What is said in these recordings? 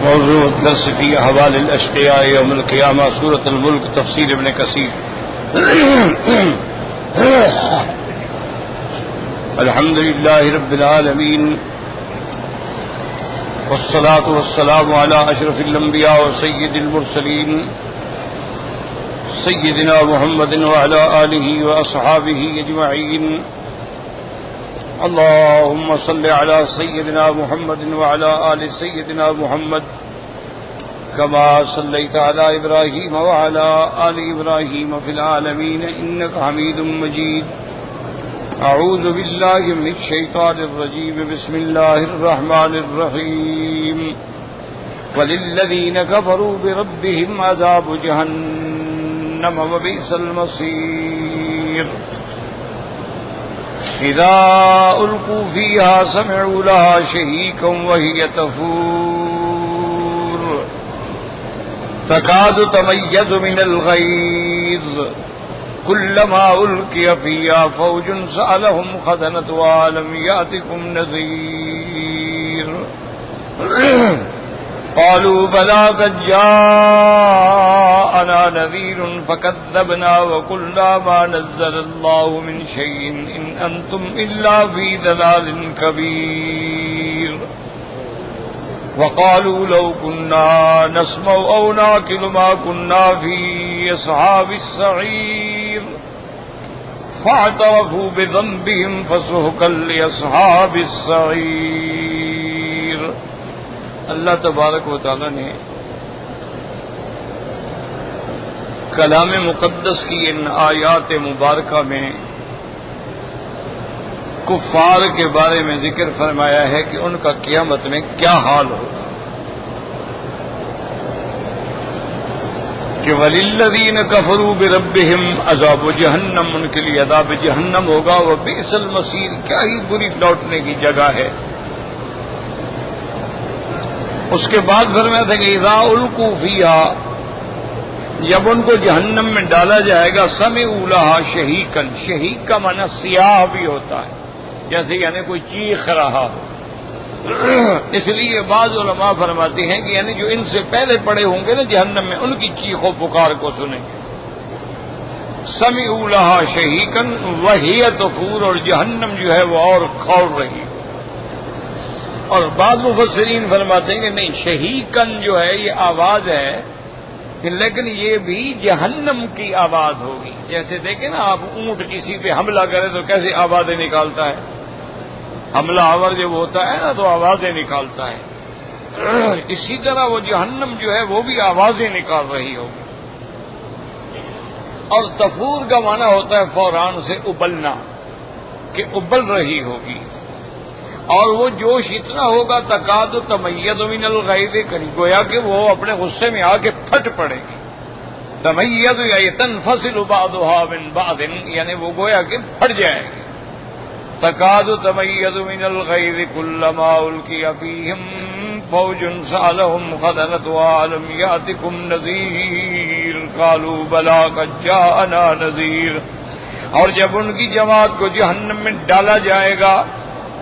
موضوع الدرس في أحوال الأشقياء يوم القيامة سورة الملك تفسير ابن كثير. الحمد لله رب العالمين والصلاة والسلام على أشرف الأنبياء وسيد المرسلين سيدنا محمد وعلى آله وأصحابه أجمعين. اللهم صل على سيدنا محمد وعلى آل سيدنا محمد كما صليت على إبراهيم وعلى آل إبراهيم في العالمين إنك حميد مجيد. أعوذ بالله من الشيطان الرجيم. بسم الله الرحمن الرحيم. وللذين كفروا بربهم عذاب جهنم وبئس المصير. إذا ألقوا فيها سمعوا لها شهيقا وهي تفور تكاد تميز من الغيظ كلما ألقي فيها فوج سألهم خزنتها ألم يأتكم نذير قالوا بلى قد جاءنا نذير فكذبنا وقلنا ما نزل الله من شيء إن أنتم إلا في ضلال كبير. وقالوا لو كنا نسمع أو نعقل ما كنا في أصحاب السعير فاعترفوا بذنبهم فسحقا لأصحاب السعير. اللہ تبارک و تعالی نے کلام مقدس کی ان آیات مبارکہ میں کفار کے بارے میں ذکر فرمایا ہے کہ ان کا قیامت میں کیا حال ہو. کہ وَلِلَّذِينَ كَفَرُوا بِرَبِّهِمْ عذاب جہنم، ان کے لیے عذاب جہنم ہوگا. وَبِئْسَ الْمَصِيرُ، کیا ہی بری لوٹنے کی جگہ ہے. اس کے بعد فرمایا تھا کہ اذا القوا فیہا، جب ان کو جہنم میں ڈالا جائے گا سمعوا لہا شہیقا، شہیق کا معنی سیاہ بھی ہوتا ہے، جیسے یعنی کوئی چیخ رہا ہو. اس لیے بعض علماء فرماتے ہیں کہ یعنی جو ان سے پہلے پڑے ہوں گے نا جہنم میں، ان کی چیخ و پکار کو سنیں گے. سمعوا لہا شہیقا وہی تفور، اور جہنم جو ہے وہ اور کھول رہی ہے. اور بعض مفسرین فرماتے ہیں کہ نہیں، شہیقاً جو ہے یہ آواز ہے لیکن یہ بھی جہنم کی آواز ہوگی. جیسے دیکھیں نا آپ اونٹ کسی پہ حملہ کرے تو کیسے آوازیں نکالتا ہے، حملہ آور جب ہوتا ہے نا تو آوازیں نکالتا ہے. اسی طرح وہ جہنم جو ہے وہ بھی آوازیں نکال رہی ہوگی. اور تفور کا معنی ہوتا ہے فوران سے ابلنا، کہ ابل رہی ہوگی. اور وہ جوش اتنا ہوگا تکاد تمیز من الغیظ، گویا کہ وہ اپنے غصے میں آ کے پھٹ پڑے گی. تمیز یا تنفصل بعضها من بعض، یعنی وہ گویا کہ پھٹ جائے گی. تکاد تمیز من الغیظ کلما القی فیہم فوج سألهم خزنتها ألم یأتکم نذیر قالوا بلی قد جاءنا نذیر. اور جب ان کی جماعت کو جہنم میں ڈالا جائے گا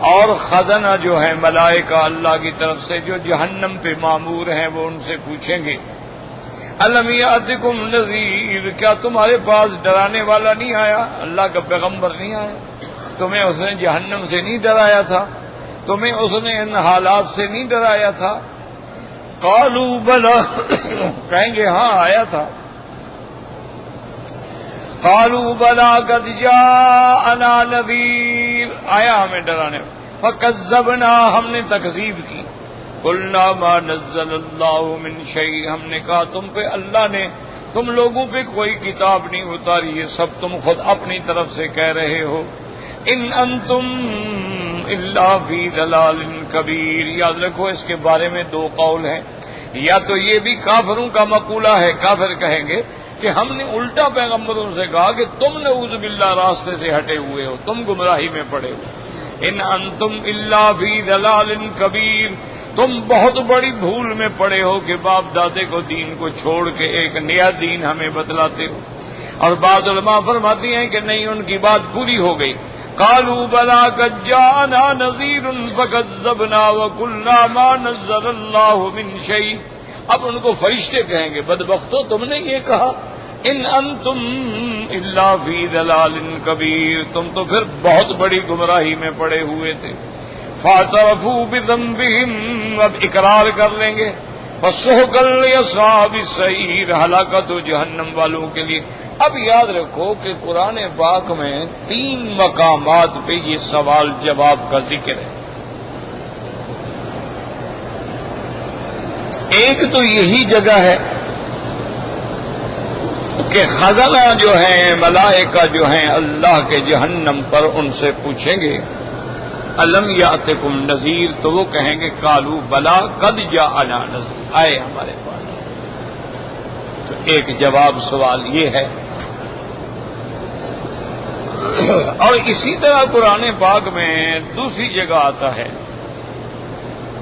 اور خزنہ جو ہے ملائکہ اللہ کی طرف سے جو جہنم پہ مامور ہیں وہ ان سے پوچھیں گے الم یاتکم نذیر، کیا تمہارے پاس ڈرانے والا نہیں آیا، اللہ کا پیغمبر نہیں آیا؟ تمہیں اس نے جہنم سے نہیں ڈرایا تھا؟ تمہیں اس نے ان حالات سے نہیں ڈرایا تھا؟ قالوا بلی، کہیں گے ہاں آیا تھا. قالوا بلی قد جاءنا نذیر، آیا ہمیں ڈرانے. فکذبنا، ہم نے تکذیب کی. قلنا ما نزل اللہ من شیء، ہم نے کہا تم پہ اللہ نے، تم لوگوں پہ کوئی کتاب نہیں اتاری، یہ سب تم خود اپنی طرف سے کہہ رہے ہو. ان انتم الا فی ضلال کبیر. یاد رکھو اس کے بارے میں دو قول ہیں. یا تو یہ بھی کافروں کا مقولہ ہے، کافر کہیں گے کہ ہم نے الٹا پیغمبروں سے کہا کہ تم نعوذ باللہ راستے سے ہٹے ہوئے ہو، تم گمراہی میں پڑے ہو. ان انتم الا فی ضلال کبیر، تم بہت بڑی بھول میں پڑے ہو کہ باپ دادے کو دین کو چھوڑ کے ایک نیا دین ہمیں بتلاتے ہو. اور بعض علماء فرماتی ہیں کہ نہیں، ان کی بات پوری ہو گئی. قالوا بلى قد جاءنا نذير فكذبنا وقلنا ما نزل الله من شيء. اب ان کو فرشتے کہیں گے بدبختو تم نے یہ کہا ان انتم الا فی ضلال کبیر، تم تو پھر بہت بڑی گمراہی میں پڑے ہوئے تھے. فاعترفوا بذنبهم، اب اقرار کر لیں گے. فسحقا لاصحاب السعیر، ہلاکت ہو جہنم والوں کے لیے. اب یاد رکھو کہ قرآن پاک میں 3 مقامات پہ یہ سوال جواب کا ذکر ہے. ایک تو یہی جگہ ہے کہ خزانہ جو ہیں ملائکہ جو ہیں اللہ کے جہنم پر ان سے پوچھیں گے الم یاتکم نذیر، تو وہ کہیں گے قالوا بلا قد جاءنا نذیر، آئے ہمارے پاس. تو ایک جواب سوال یہ ہے. اور اسی طرح قرآن پاک میں دوسری جگہ آتا ہے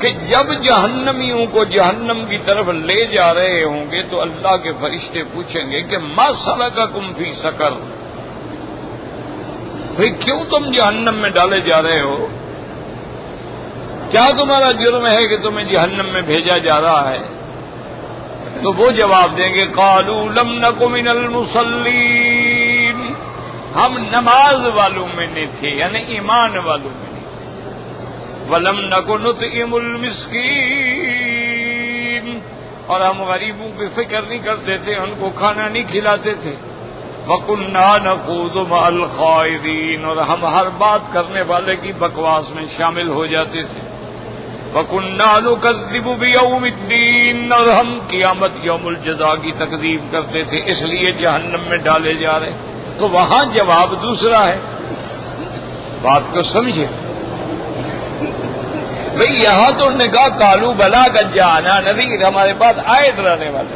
کہ جب جہنمیوں کو جہنم کی طرف لے جا رہے ہوں گے تو اللہ کے فرشتے پوچھیں گے کہ ما سلککم فی سقر، بھئی کیوں تم جہنم میں ڈالے جا رہے ہو؟ کیا تمہارا جرم ہے کہ تمہیں جہنم میں بھیجا جا رہا ہے؟ تو وہ جواب دیں گے قالوا لم نک من المصلین، ہم نماز والوں میں نہیں تھے، یعنی ایمان والوں میں نہیں. وَلَمْ نَكُ نُطْعِمُ الْمِسْكِينَ، اور ہم غریبوں کی فکر نہیں کرتے تھے، ان کو کھانا نہیں کھلاتے تھے. وَكُنَّا نَخُوضُ مَعَ الْخَائِضِينَ، اور ہم ہر بات کرنے والے کی بکواس میں شامل ہو جاتے تھے. وَكُنَّا نُكَذِّبُ بِيَوْمِ الدِّينِ، اور ہم قیامت یوم الجزا کی تکذیب کرتے تھے، اس لیے جہنم میں ڈالے جا رہے. تو وہاں جواب دوسرا ہے. بات کو سمجھے بھئی، یہاں تو انہوں نے کہا قالوا بلا قد جاءنا نذیر، ہمارے پاس آئے ڈرانے والے.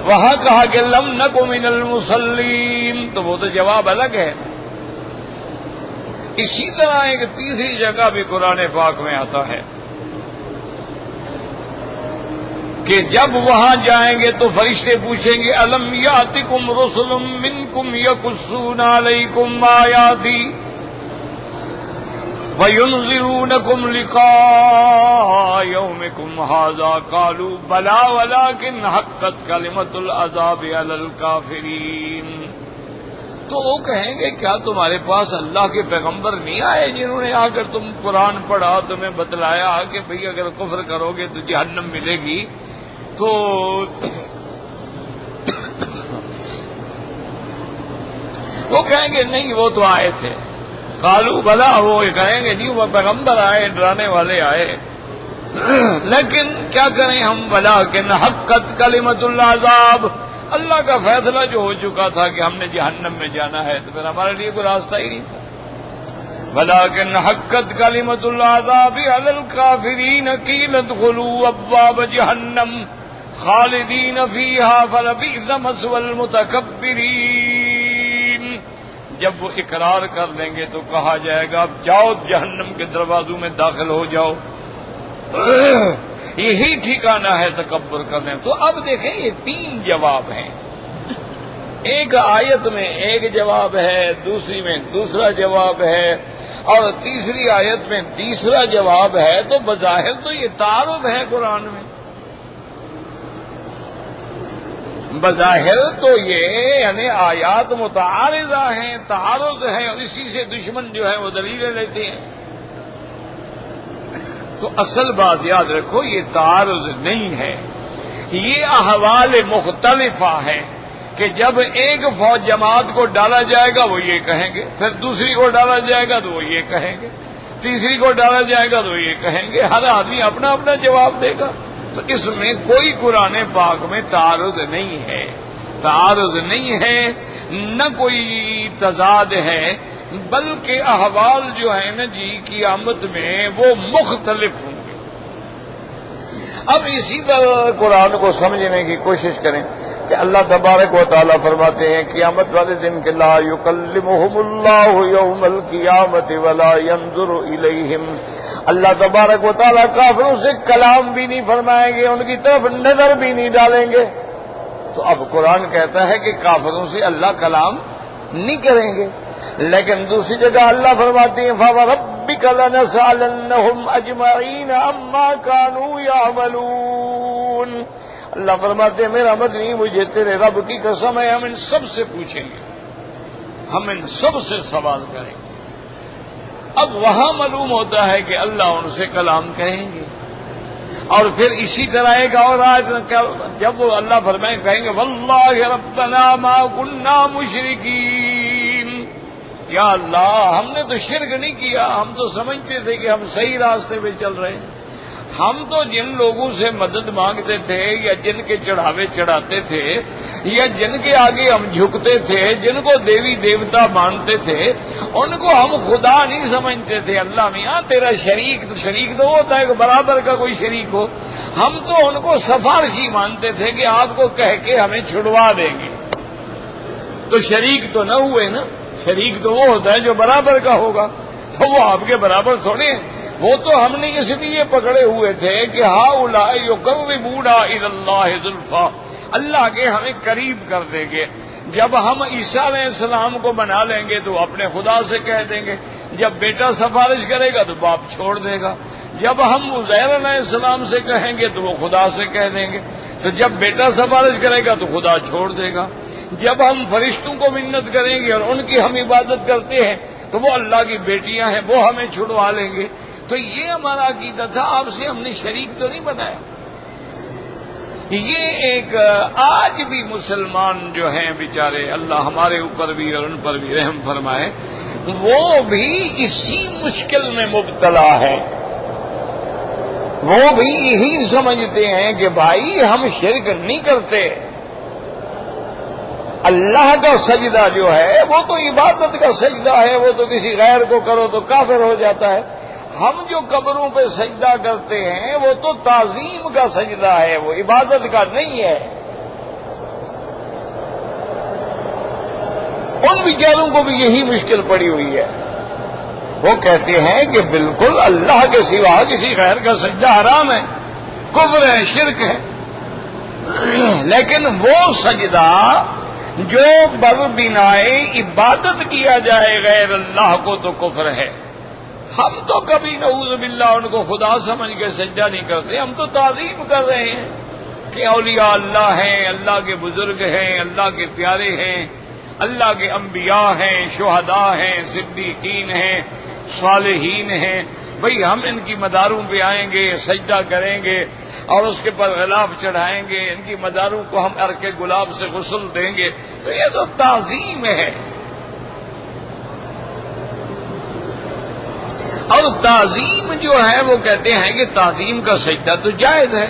وہاں کہا کہ لم نک من المصلین، تو وہ تو جواب الگ ہے. اسی طرح ایک تیسری جگہ بھی قرآن پاک میں آتا ہے کہ جب وہاں جائیں گے تو فرشتے پوچھیں گے الم یاتکم رسل منکم یقصون علیکم آیاتی وَيُنذِرُونَكُمْ لِقَاءَ يَوْمِكُمْ هَذَا قَالُوا بَلَىٰ وَلَٰكِنْ حَقَّتْ كَلِمَةُ الْعَذَابِ عَلَى الْكَافِرِينَ. تو وہ کہیں گے کیا تمہارے پاس اللہ کے پیغمبر نہیں آئے جنہوں نے آ کر تم قرآن پڑھا، تمہیں بتلایا کہ بھئی اگر کفر کرو گے تو جہنم ملے گی؟ تو وہ کہیں گے نہیں، وہ تو آئے تھے. قالوا بلا، وہ کہیں گے نہیں، وہ پیغمبر آئے، ڈرانے والے آئے، لیکن کیا کریں ہم؟ ولکن حقت کلمۃ العذاب، اللہ کا فیصلہ جو ہو چکا تھا کہ ہم نے جہنم میں جانا ہے، تو پھر ہمارے لیے کوئی راستہ ہی نہیں تھا. ولکن حقت کلمۃ العذاب علی الکافرین قیل ادخلوا ابواب جہنم خالدین فیہا فلبئس مثوى المتکبرین. جب وہ اقرار کر لیں گے تو کہا جائے گا اب جاؤ جہنم کے دروازوں میں داخل ہو جاؤ، یہی ٹھکانہ ہے تکبر کرنے. تو اب دیکھیں یہ 3 جواب ہیں. ایک آیت میں ایک جواب ہے، دوسری میں دوسرا جواب ہے، اور تیسری آیت میں تیسرا جواب ہے. تو بظاہر تو یہ تعارض ہے قرآن میں، بظاہر تو یہ یعنی آیات متعارضہ ہیں، تعارض ہے، اور اسی سے دشمن جو ہے وہ دلیلیں لیتے ہیں. تو اصل بات یاد رکھو یہ تعارض نہیں ہے، یہ احوال مختلفہ ہیں کہ جب ایک فوج جماعت کو ڈالا جائے گا وہ یہ کہیں گے، پھر دوسری کو ڈالا جائے گا تو وہ یہ کہیں گے، تیسری کو ڈالا جائے گا تو یہ کہیں گے. ہر آدمی اپنا اپنا جواب دے گا. تو اس میں کوئی قرآن پاک میں تعارض نہیں ہے، تعارض نہیں ہے، نہ کوئی تضاد ہے، بلکہ احوال جو ہے نا جی قیامت میں وہ مختلف ہوں گے. اب اسی طرح قرآن کو سمجھنے کی کوشش کریں کہ اللہ تبارک و تعالیٰ فرماتے ہیں قیامت والے دن کہ لا یکلمہم اللہ یوم القیامت ولا ینظر الیہم، اللہ تبارک و تعالیٰ کافروں سے کلام بھی نہیں فرمائیں گے، ان کی طرف نظر بھی نہیں ڈالیں گے. تو اب قرآن کہتا ہے کہ کافروں سے اللہ کلام نہیں کریں گے. لیکن دوسری جگہ اللہ فرماتے ہیں فَوَرَبِّكَ لَنَسْأَلَنَّهُمْ أَجْمَعِينَ عَمَّا كَانُوا يَعْمَلُونَ. اللہ فرماتے ہیں میرا مدنی مجھے تیرے رب کی قسم ہے ہم ان سب سے پوچھیں گے، ہم ان سب سے سوال کریں گے. اب وہاں معلوم ہوتا ہے کہ اللہ ان سے کلام کہیں گے. اور پھر اسی طرح ایک اور آیت جب وہ اللہ فرمائیں کہیں گے واللہ ربنا ما كنا مشرکین، یا اللہ ہم نے تو شرک نہیں کیا، ہم تو سمجھتے تھے کہ ہم صحیح راستے پہ چل رہے ہیں. ہم تو جن لوگوں سے مدد مانگتے تھے یا جن کے چڑھاوے چڑھاتے تھے یا جن کے آگے ہم جھکتے تھے، جن کو دیوی دیوتا مانتے تھے، ان کو ہم خدا نہیں سمجھتے تھے. اللہ میاں تیرا شریک تو ہوتا ہے کہ برابر کا کوئی شریک ہو. ہم تو ان کو سفارشی مانتے تھے کہ آپ کو کہہ کے ہمیں چھڑوا دیں گے. تو شریک تو نہ ہوئے نا، شریک تو وہ ہوتا ہے جو برابر کا ہوگا. تو وہ آپ کے برابر تھوڑے ہیں. وہ تو ہم نے اس لیے پکڑے ہوئے تھے کہ ہؤلاء یقربون الی اللہ زلفیٰ، اللہ کے ہمیں قریب کر دیں گے. جب ہم عیسیٰ علیہ السلام کو بنا لیں گے تو اپنے خدا سے کہہ دیں گے، جب بیٹا سفارش کرے گا تو باپ چھوڑ دے گا. جب ہم عزیر علیہ السلام سے کہیں گے تو وہ خدا سے کہہ دیں گے. تو جب بیٹا سفارش کرے گا تو خدا چھوڑ دے گا. جب ہم فرشتوں کو منت کریں گے اور ان کی ہم عبادت کرتے ہیں تو وہ اللہ کی بیٹیاں ہیں، وہ ہمیں چھڑوا لیں گے. تو یہ ہمارا عقیدہ تھا، آپ سے ہم نے شریک تو نہیں بنایا. یہ ایک آج بھی مسلمان جو ہیں بیچارے، اللہ ہمارے اوپر بھی اور ان پر بھی رحم فرمائے، وہ بھی اسی مشکل میں مبتلا ہیں. وہ بھی یہی سمجھتے ہیں کہ بھائی ہم شرک نہیں کرتے، اللہ کا سجدہ جو ہے وہ تو عبادت کا سجدہ ہے، وہ تو کسی غیر کو کرو تو کافر ہو جاتا ہے. ہم جو قبروں پہ سجدہ کرتے ہیں وہ تو تعظیم کا سجدہ ہے، وہ عبادت کا نہیں ہے. ان بیچاروں کو بھی یہی مشکل پڑی ہوئی ہے. وہ کہتے ہیں کہ بالکل اللہ کے سوا کسی غیر کا سجدہ حرام ہے، کفر ہے، شرک ہے. لیکن وہ سجدہ جو بر بنائے عبادت کیا جائے غیر اللہ کو تو کفر ہے. ہم تو کبھی نعوذ باللہ ان کو خدا سمجھ کے سجدہ نہیں کرتے، ہم تو تعظیم کر رہے ہیں کہ اولیاء اللہ ہیں، اللہ کے بزرگ ہیں، اللہ کے پیارے ہیں، اللہ کے انبیاء ہیں، شہداء ہیں، صدیقین ہیں، صالحین ہیں. بھئی ہم ان کی مداروں پہ آئیں گے، سجدہ کریں گے اور اس کے پر غلاف چڑھائیں گے، ان کی مداروں کو ہم عرق گلاب سے غسل دیں گے. تو یہ تو تعظیم ہے. اور تعظیم جو ہے وہ کہتے ہیں کہ تعظیم کا سجدہ تو جائز ہے،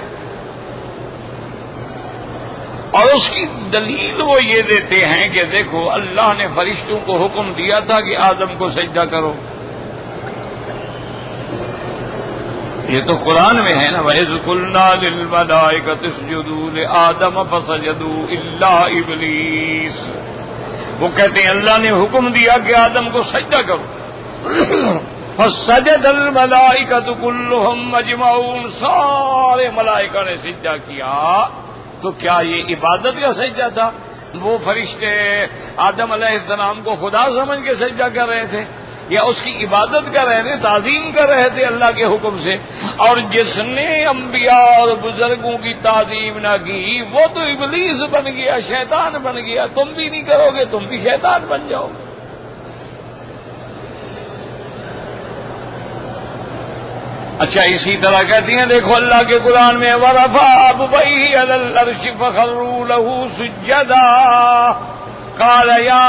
اور اس کی دلیل وہ یہ دیتے ہیں کہ دیکھو اللہ نے فرشتوں کو حکم دیا تھا کہ آدم کو سجدہ کرو. یہ تو قرآن میں ہے نا، وَإِذْ قُلْنَا لِلْمَلَائِكَةِ اسْجُدُوا لِآدَمَ فَسَجَدُوا إِلَّا إِبْلِيسَ. وہ کہتے ہیں اللہ نے حکم دیا کہ آدم کو سجدہ کرو. فَسَجَدَ الْمَلَائِكَةُ كُلُّهُمْ أَجْمَعُونَ، سارے ملائکہ نے سجدہ کیا. تو کیا یہ عبادت کا سجدہ تھا؟ وہ فرشتے آدم علیہ السلام کو خدا سمجھ کے سجدہ کر رہے تھے یا اس کی عبادت کر رہے تھے، تعظیم کر رہے تھے اللہ کے حکم سے؟ اور جس نے انبیاء اور بزرگوں کی تعظیم نہ کی وہ تو ابلیس بن گیا، شیطان بن گیا. تم بھی نہیں کرو گے، تم بھی شیطان بن جاؤ گے. اچھا اسی طرح کہتی ہیں دیکھو اللہ کے قرآن میں وَرَفَعَ أَبْوَيْهِ عَلَى الْعَرْشِ فَخَرُّوا لَهُ سُجَّدًا قَالَ يَا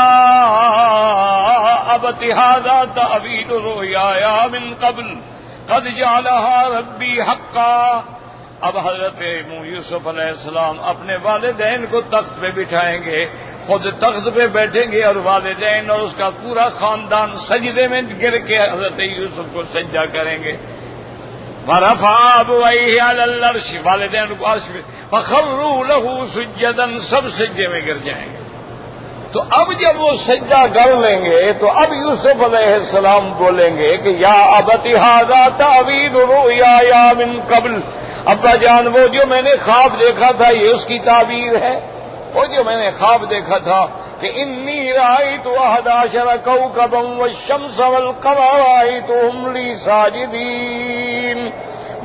أَبَتِ هَذَا تَأْوِيلُ رُؤْيَايَ مِنْ قَبْلُ قَدْ جَعَلَهَا رَبِّي حَقًّا. اب حضرت یوسف علیہ السلام اپنے والدین کو تخت پہ بٹھائیں گے، خود تخت پہ بیٹھیں گے اور والدین اور اس کا پورا خاندان سجدے میں گر کے حضرت یوسف کو سجدہ کریں گے. وَرَفَعَ أَبْوَيْهِ عَلَى الْعَرْشِ، والدین کو عرش پہ، فَخَرُّوا لَهُ سُجَّدًا، سب سجدے میں گر جائیں گے. تو اب جب وہ سجدہ کر لیں گے تو اب یوسف علیہ السلام بولیں گے کہ یا ابت ھذا تأویل رؤیایا من قبل، ابا جان وہ جو میں نے خواب دیکھا تھا یہ اس کی تعبیر ہے، وہ جو میں نے خواب دیکھا تھا کہ انی رأیت 11 کوكبا والشمس والقمر رأیتهم لی ساجدین،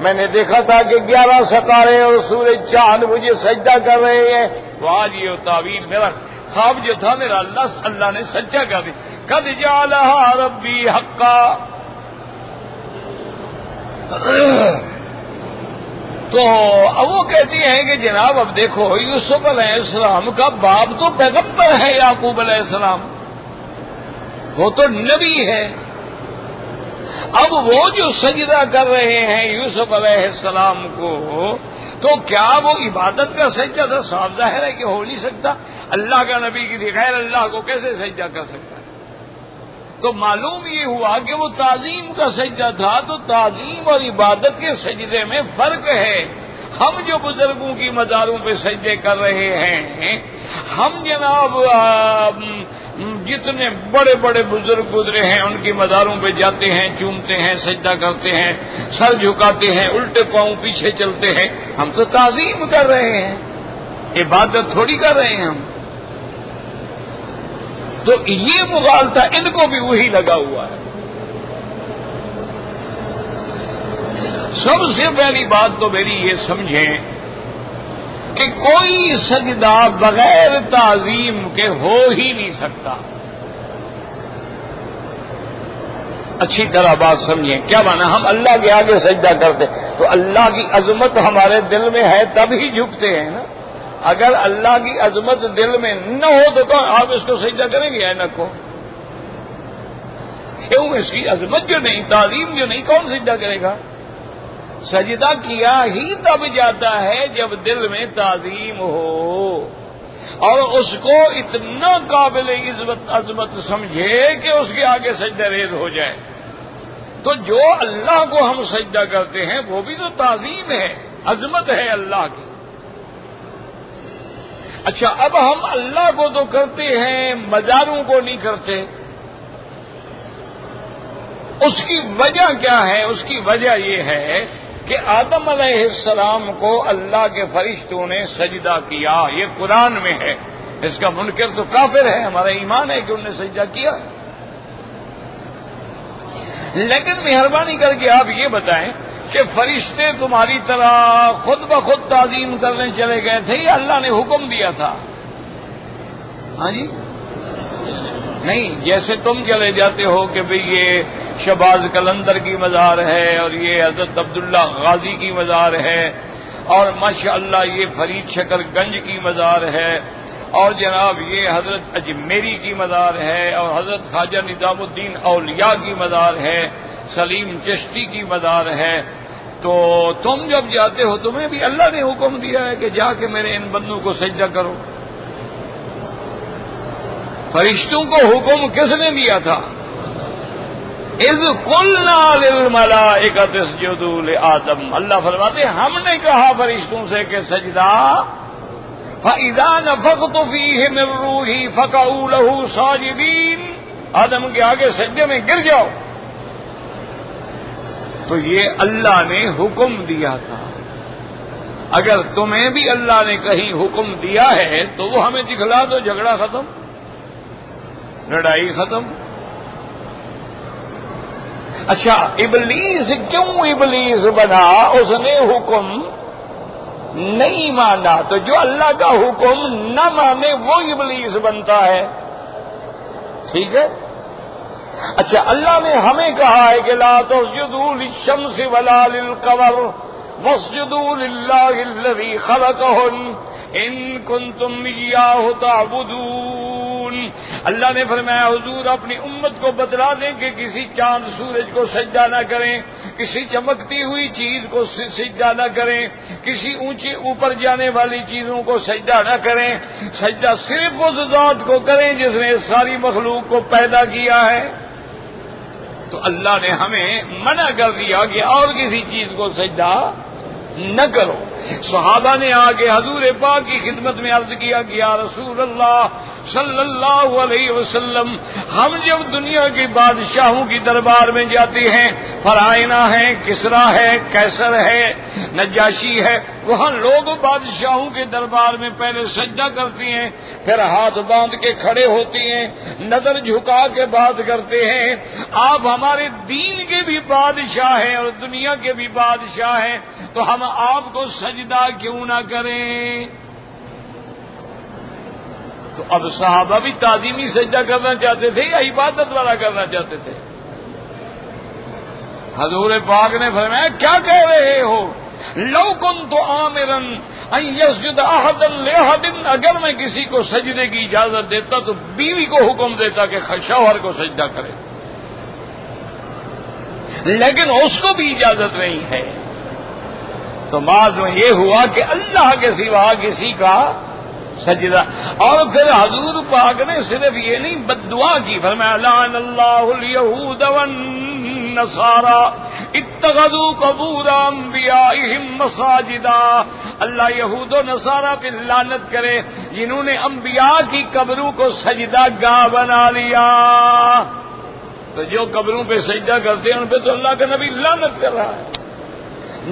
میں نے دیکھا تھا کہ 11 ستارے اور سورج چاند مجھے سجدہ کر رہے ہیں۔ تو آج یہ تعبیر میرا خواب جو تھا میرا اللہ نے سچا کر دیا۔ قد جعلها ربی حقا۔ تو اب وہ کہتی ہیں کہ جناب اب دیکھو یوسف علیہ السلام کا باپ تو پیغمبر ہے یعقوب علیہ السلام، وہ تو نبی ہے، اب وہ جو سجدہ کر رہے ہیں یوسف علیہ السلام کو، تو کیا وہ عبادت کا سجدہ تھا؟ صاف ظاہر ہے کہ ہو نہیں سکتا، اللہ کا نبی کی غیر اللہ کو کیسے سجدہ کر سکتا ہے؟ تو معلوم یہ ہوا کہ وہ تعظیم کا سجدہ تھا، تو تعظیم اور عبادت کے سجدے میں فرق ہے۔ ہم جو بزرگوں کی مزاروں پہ سجدے کر رہے ہیں، ہم جناب جتنے بڑے بڑے بزرگ گزرے ہیں ان کی مزاروں پہ جاتے ہیں، چومتے ہیں، سجدہ کرتے ہیں، سر جھکاتے ہیں، الٹے پاؤں پیچھے چلتے ہیں، ہم تو تعظیم کر رہے ہیں، عبادت تھوڑی کر رہے ہیں ہم۔ تو یہ مغالطہ ان کو بھی وہی لگا ہوا ہے۔ سب سے پہلی بات تو میری یہ سمجھیں کہ کوئی سجدہ بغیر تعظیم کے ہو ہی نہیں سکتا۔ اچھی طرح بات سمجھیں، کیا مانا؟ ہم اللہ کے آگے سجدہ کرتے تو اللہ کی عظمت ہمارے دل میں ہے تب ہی جھکتے ہیں نا۔ اگر اللہ کی عظمت دل میں نہ ہو تو کون آپ اس کو سجدہ کریں گے؟ اینک کو کیوں؟ اس کی عظمت جو نہیں، تعظیم جو نہیں، کون سجدہ کرے گا؟ سجدہ کیا ہی تب جاتا ہے جب دل میں تعظیم ہو اور اس کو اتنا قابل عظمت سمجھے کہ اس کے آگے سجدہ ریز ہو جائے۔ تو جو اللہ کو ہم سجدہ کرتے ہیں وہ بھی تو تعظیم ہے، عظمت ہے اللہ کی۔ اچھا، اب ہم اللہ کو تو کرتے ہیں، مزاروں کو نہیں کرتے، اس کی وجہ کیا ہے؟ اس کی وجہ یہ ہے کہ آدم علیہ السلام کو اللہ کے فرشتوں نے سجدہ کیا، یہ قرآن میں ہے، اس کا منکر تو کافر ہے، ہمارا ایمان ہے کہ انہوں نے سجدہ کیا۔ لیکن مہربانی کر کے آپ یہ بتائیں کہ فرشتے تمہاری طرح خود بخود تعظیم کرنے چلے گئے تھے یا اللہ نے حکم دیا تھا؟ ہاں جی، نہیں، جیسے تم چلے جاتے ہو کہ بھئی یہ شہباز قلندر کی مزار ہے اور یہ حضرت عبداللہ غازی کی مزار ہے اور ماشاءاللہ یہ فرید شکر گنج کی مزار ہے اور جناب یہ حضرت اجمیری کی مزار ہے اور حضرت خواجہ نظام الدین اولیاء کی مزار ہے، سلیم چشتی کی مزار ہے، تو تم جب جاتے ہو تمہیں بھی اللہ نے حکم دیا ہے کہ جا کے میرے ان بندوں کو سجدہ کرو۔ فرشتوں کو حکم کس نے دیا تھا؟ اذ قلنا للملائکۃ اسجدوا لآدم، اللہ فرماتے ہم نے کہا فرشتوں سے کہ سجدہ، فَإِذَا نَفَخْتُ فِيهِ مِن رُّوحِي فَقَعُوا لَهُ سَاجِدِينَ، آدم کے آگے سجدے میں گر جاؤ۔ تو یہ اللہ نے حکم دیا تھا۔ اگر تمہیں بھی اللہ نے کہیں حکم دیا ہے تو وہ ہمیں دکھلا دو، جھگڑا ختم، لڑائی ختم۔ اچھا، ابلیس کیوں ابلیس بنا؟ اس نے حکم نہیں مانا، تو جو اللہ کا حکم نہ مانے وہ ابلیس بنتا ہے، ٹھیک ہے؟ اچھا، اللہ نے ہمیں کہا ہے کہ لا تسجدوا للشمس ولا للقمر واسجدوا للہ الذی خلقہن ان کنتم ایاہ تعبدون۔ اللہ نے فرمایا حضور اپنی امت کو بتلا دیں کہ کسی چاند سورج کو سجدہ نہ کریں، کسی چمکتی ہوئی چیز کو سجدہ نہ کریں، کسی اونچی اوپر جانے والی چیزوں کو سجدہ نہ کریں، سجدہ صرف اس ذات کو کریں جس نے ساری مخلوق کو پیدا کیا ہے۔ تو اللہ نے ہمیں منع کر دیا کہ اور کسی چیز کو سجدہ نہ کرو۔ صحابہ نے آگے حضور پاک کی خدمت میں عرض کیا کہ یا رسول اللہ صلی اللہ علیہ وسلم، ہم جب دنیا کی بادشاہوں کی دربار میں جاتے ہیں، فرعونہ ہے، کسریٰ ہے، قیصر ہے، نجاشی ہے، وہاں لوگ بادشاہوں کے دربار میں پہلے سجدہ کرتے ہیں، پھر ہاتھ باندھ کے کھڑے ہوتے ہیں، نظر جھکا کے بات کرتے ہیں۔ آپ ہمارے دین کے بھی بادشاہ ہیں اور دنیا کے بھی بادشاہ ہیں، تو ہم آپ کو سجدہ کیوں نہ کریں؟ تو اب صحابہ بھی تعظیمی سجدہ کرنا چاہتے تھے یا عبادت والا کرنا چاہتے تھے؟ حضور پاک نے فرمایا کیا کہہ رہے ہو؟ لو کنت آمرا ان یسجد احد لاحد، اگر میں کسی کو سجدے کی اجازت دیتا تو بیوی کو حکم دیتا کہ شوہر کو سجدہ کرے، لیکن اس کو بھی اجازت نہیں ہے۔ تو بعد میں یہ ہوا کہ اللہ کے سوا کسی کا سجدہ، اور پھر حضور پاک نے صرف یہ نہیں بد دعا کی، فرمایا لعن اللہ الیہود والنصارى اتخذوا قبور انبیائہم مساجدا، اللہ یہود و نصارہ پہ لعنت کرے جنہوں نے انبیاء کی قبروں کو سجدہ گاہ بنا لیا۔ تو جو قبروں پہ سجدہ کرتے ہیں ان پہ تو اللہ کا نبی لعنت کر رہا ہے۔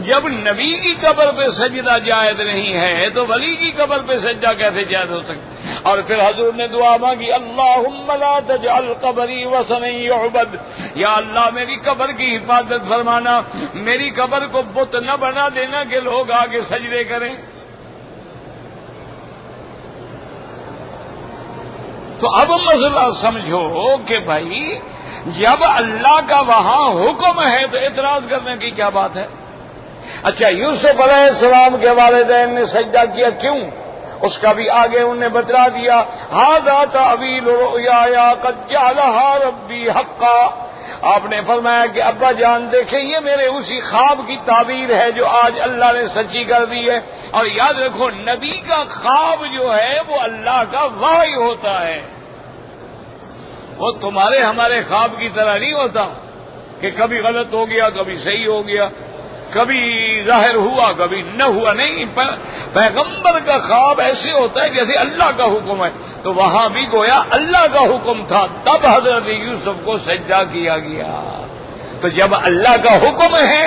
جب نبی کی قبر پہ سجدہ جائز نہیں ہے تو ولی کی قبر پہ سجدہ کیسے جائز ہو سکتا؟ اور پھر حضور نے دعا مانگی اللہم لا تجعل قبری وثنا یعبد، یا اللہ میری قبر کی حفاظت فرمانا، میری قبر کو بت نہ بنا دینا کہ لوگ آگے سجدے کریں۔ تو اب مسئلہ سمجھو کہ بھائی جب اللہ کا وہاں حکم ہے تو اعتراض کرنے کی کیا بات ہے؟ اچھا یوسف علیہ السلام کے والدین نے سجدہ کیا، کیوں؟ اس کا بھی آگے انہوں نے بتلا دیا، ھذا تأویل رؤیایا قد جعلھا ربی حقا، آپ نے فرمایا کہ ابا جان دیکھیں یہ میرے اسی خواب کی تعبیر ہے جو آج اللہ نے سچی کر دی ہے۔ اور یاد رکھو نبی کا خواب جو ہے وہ اللہ کا وحی ہوتا ہے، وہ تمہارے ہمارے خواب کی طرح نہیں ہوتا کہ کبھی غلط ہو گیا کبھی صحیح ہو گیا، کبھی ظاہر ہوا کبھی نہ ہوا، نہیں، پیغمبر کا خواب ایسے ہوتا ہے جیسے اللہ کا حکم ہے۔ تو وہاں بھی گویا اللہ کا حکم تھا، تب حضرت یوسف کو سجدہ کیا گیا۔ تو جب اللہ کا حکم ہے،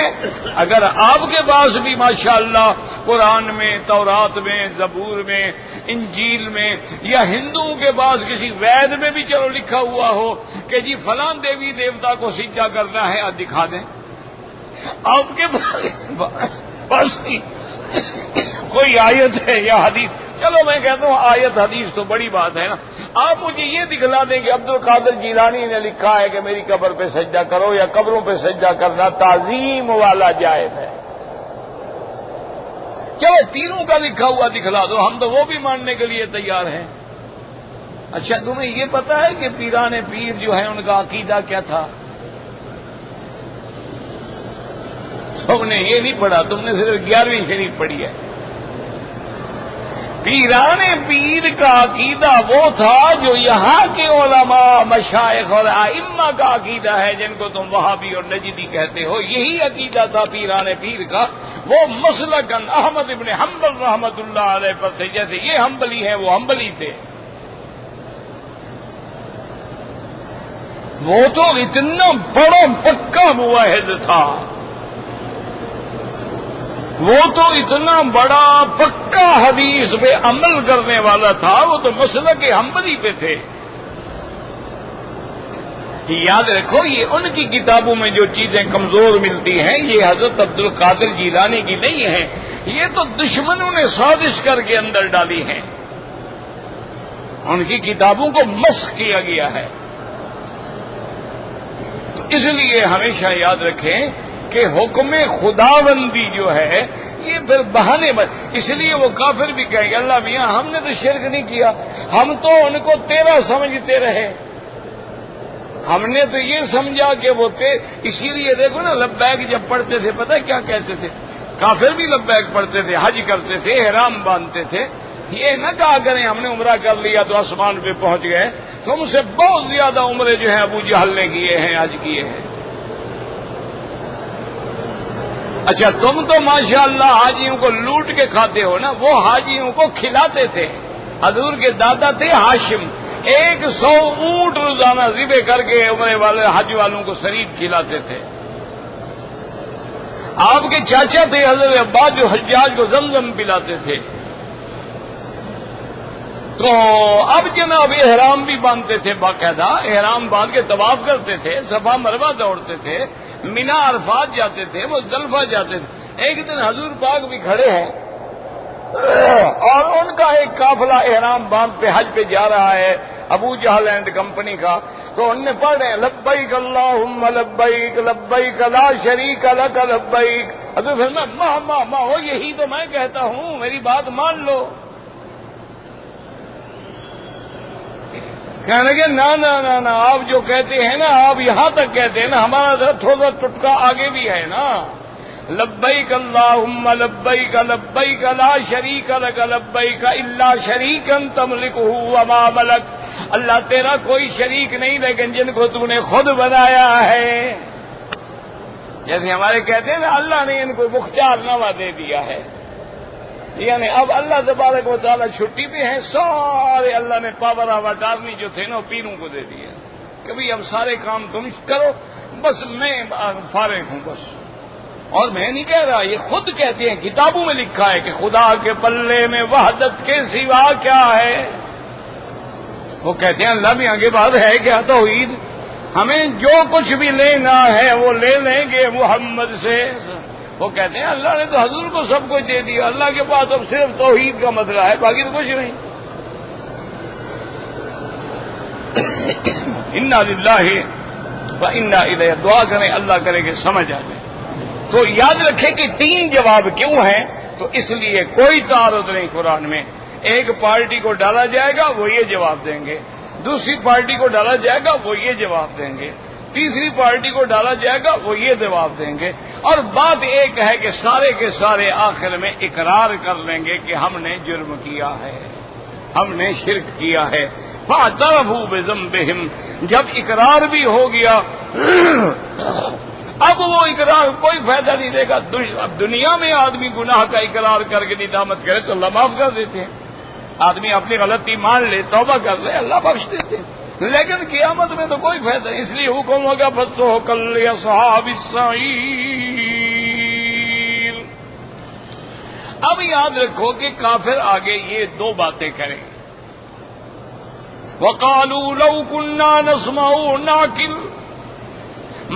اگر آپ کے پاس بھی ماشاءاللہ قرآن میں، تورات میں، زبور میں، انجیل میں، یا ہندوؤں کے پاس کسی وید میں بھی چلو لکھا ہوا ہو کہ جی فلاں دیوی دیوتا کو سجدہ کرنا ہے، آپ دکھا دیں۔ آپ کے پاس کوئی آیت ہے یا حدیث، چلو میں کہتا ہوں آیت حدیث تو بڑی بات ہے نا، آپ مجھے یہ دکھلا دیں کہ عبد القادر جیلانی نے لکھا ہے کہ میری قبر پہ سجدہ کرو، یا قبروں پہ سجدہ کرنا تعظیم والا جائز ہے۔ چلو پیروں کا لکھا ہوا دکھلا دو، ہم تو وہ بھی ماننے کے لیے تیار ہیں۔ اچھا تمہیں یہ پتا ہے کہ پیران پیر جو ہیں ان کا عقیدہ کیا تھا؟ تم نے یہ نہیں پڑھا، تم نے صرف 11ویں شریف پڑھی ہے۔ پیران پیر کا عقیدہ وہ تھا جو یہاں کے علماء، مشائخ اور ائمہ کا عقیدہ ہے، جن کو تم وہابی اور نجدی کہتے ہو، یہی عقیدہ تھا پیران پیر کا۔ وہ مسلکن احمد ابن حنبل رحمۃ اللہ علیہ پر تھے، جیسے یہ حنبلی ہیں وہ حنبلی تھے۔ وہ تو اتنا بڑا پکا موحد تھا، وہ تو اتنا بڑا پکا حدیث پہ عمل کرنے والا تھا، وہ تو مسلک حنبلی پہ تھے۔ یاد رکھو یہ ان کی کتابوں میں جو چیزیں کمزور ملتی ہیں یہ حضرت عبد القادر جیلانی کی نہیں ہیں، یہ تو دشمنوں نے سازش کر کے اندر ڈالی ہیں، ان کی کتابوں کو مسخ کیا گیا ہے۔ تو اس لیے ہمیشہ یاد رکھیں کہ حکم خداوندی جو ہے یہ پھر بہانے اس لیے وہ کافر بھی کہیں گے اللہ میاں ہم نے تو شرک نہیں کیا، ہم تو ان کو تیرا سمجھتے رہے، ہم نے تو یہ سمجھا کہ وہ اسی لیے دیکھو نا لبیک جب پڑھتے تھے پتہ کیا کہتے تھے؟ کافر بھی لبیک پڑھتے تھے، حج کرتے تھے، احرام باندھتے تھے، یہ نہ کہا کریں ہم نے عمرہ کر لیا تو آسمان پہ پہنچ گئے، تم سے بہت زیادہ عمرے جو ہیں ابو جہل نے کیے ہیں، حج کیے ہیں۔ اچھا تم تو ماشاءاللہ حاجیوں کو لوٹ کے کھاتے ہو نا، وہ حاجیوں کو کھلاتے تھے، حضور کے دادا تھے ہاشم، 100 اونٹ روزانہ ذبح کر کے عمرے والے حج والوں کو شریف کھلاتے تھے۔ آپ کے چاچا تھے حضرت عباس جو حجاج کو زمزم پلاتے تھے۔ تو اب جناب احرام بھی باندھتے تھے، باقاعدہ احرام باندھ کے طواف کرتے تھے، صفا مروہ دوڑتے تھے، مینا عرفات جاتے تھے، مزدلفہ جاتے تھے۔ ایک دن حضور پاک بھی کھڑے ہیں اور ان کا ایک قافلہ احرام باندھ پہ حج پہ جا رہا ہے، ابو جہل اینڈ کمپنی کا۔ تو ان نے پڑھ رہے ہیں لبیک اللہم لبیک لبیک لا شریک لک لبیک۔ حضور فرمایا ما ہو، یہی تو میں کہتا ہوں، میری بات مان لو۔ کہنے لگے نہ آپ جو کہتے ہیں نا، آپ یہاں تک کہتے ہیں نا، ہمارا ذرا تھوڑا ٹٹکا آگے بھی ہے نا۔ لبیک اللہم لبیک لبیک لا شریک لک لبیک الا شریکا تملکہ وما ملک۔ اللہ تیرا کوئی شریک نہیں لیکن جن کو تو نے خود بنایا ہے۔ جیسے ہمارے کہتے ہیں نا اللہ نے ان کو مختار نامہ دے دیا ہے، یعنی اب اللہ تبارک و تعالیٰ چھٹی پہ ہیں، سارے اللہ نے پاور آف اٹارنی جو تھے نا پیروں کو دے دیا کہ بھئی اب سارے کام تم کرو، بس میں فارغ ہوں بس۔ اور میں نہیں کہہ رہا، یہ خود کہتے ہیں، کتابوں میں لکھا ہے کہ خدا کے پلے میں وحدت کے سوا کیا ہے۔ وہ کہتے ہیں اللہ بھی آگے بات ہے کیا توحید، ہمیں جو کچھ بھی لینا ہے وہ لے لیں گے محمد سے۔ وہ کہتے ہیں اللہ نے تو حضور کو سب کچھ دے دیا، اللہ کے پاس اب صرف توحید کا مسئلہ ہے، باقی تو کچھ نہیں۔ انا للہ و انا الیہ، دعا کریں اللہ کرے کہ سمجھ آ جائے۔ تو یاد رکھیں کہ 3 جواب کیوں ہیں، تو اس لیے کوئی تعارض نہیں قرآن میں۔ ایک پارٹی کو ڈالا جائے گا وہ یہ جواب دیں گے، دوسری پارٹی کو ڈالا جائے گا وہ یہ جواب دیں گے، تیسری پارٹی کو ڈالا جائے گا وہ یہ جواب دیں گے، اور بات ایک ہے کہ سارے کے سارے آخر میں اقرار کر لیں گے کہ ہم نے جرم کیا ہے، ہم نے شرک کیا ہے۔ فاعترفوا بذنبہم، جب اقرار بھی ہو گیا اب وہ اقرار کوئی فائدہ نہیں دے گا۔ اب دنیا میں آدمی گناہ کا اقرار کر کے ندامت کرے تو اللہ معاف کر دیتے ہیں، آدمی اپنی غلطی مان لے توبہ کر لے اللہ بخش دیتے ہیں، لیکن قیامت میں تو کوئی فائدہ نہیں۔ اس لیے حکم ہوگا فسحقا لاصحاب السعیر۔ اب یاد رکھو کہ کافر آگے یہ 2 باتیں کریں، وقالوا لو كنا نسمع نعقل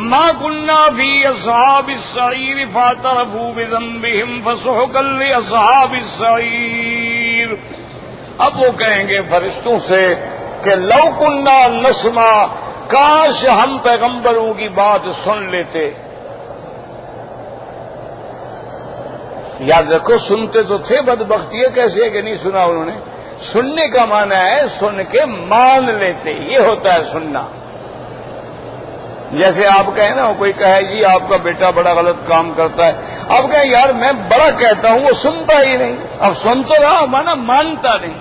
ما كنا في اصحاب السعير فاعترفوا بذنبهم فسحقا لاصحاب السعير۔ اب وہ کہیں گے فرشتوں سے کہ لو كنا نسمع، کاش ہم پیغمبروں کی بات سن لیتے۔ یاد رکھو سنتے تو تھے، بدبختی ہے کیسے ہے کہ نہیں سنا انہوں نے۔ سننے کا معنی ہے سن کے مان لیتے، یہ ہوتا ہے سننا۔ جیسے آپ کہیں نا، کوئی کہے جی آپ کا بیٹا بڑا غلط کام کرتا ہے، آپ کہیں یار میں بڑا کہتا ہوں وہ سنتا ہی نہیں، اب سن تو رہا مانا مانتا نہیں۔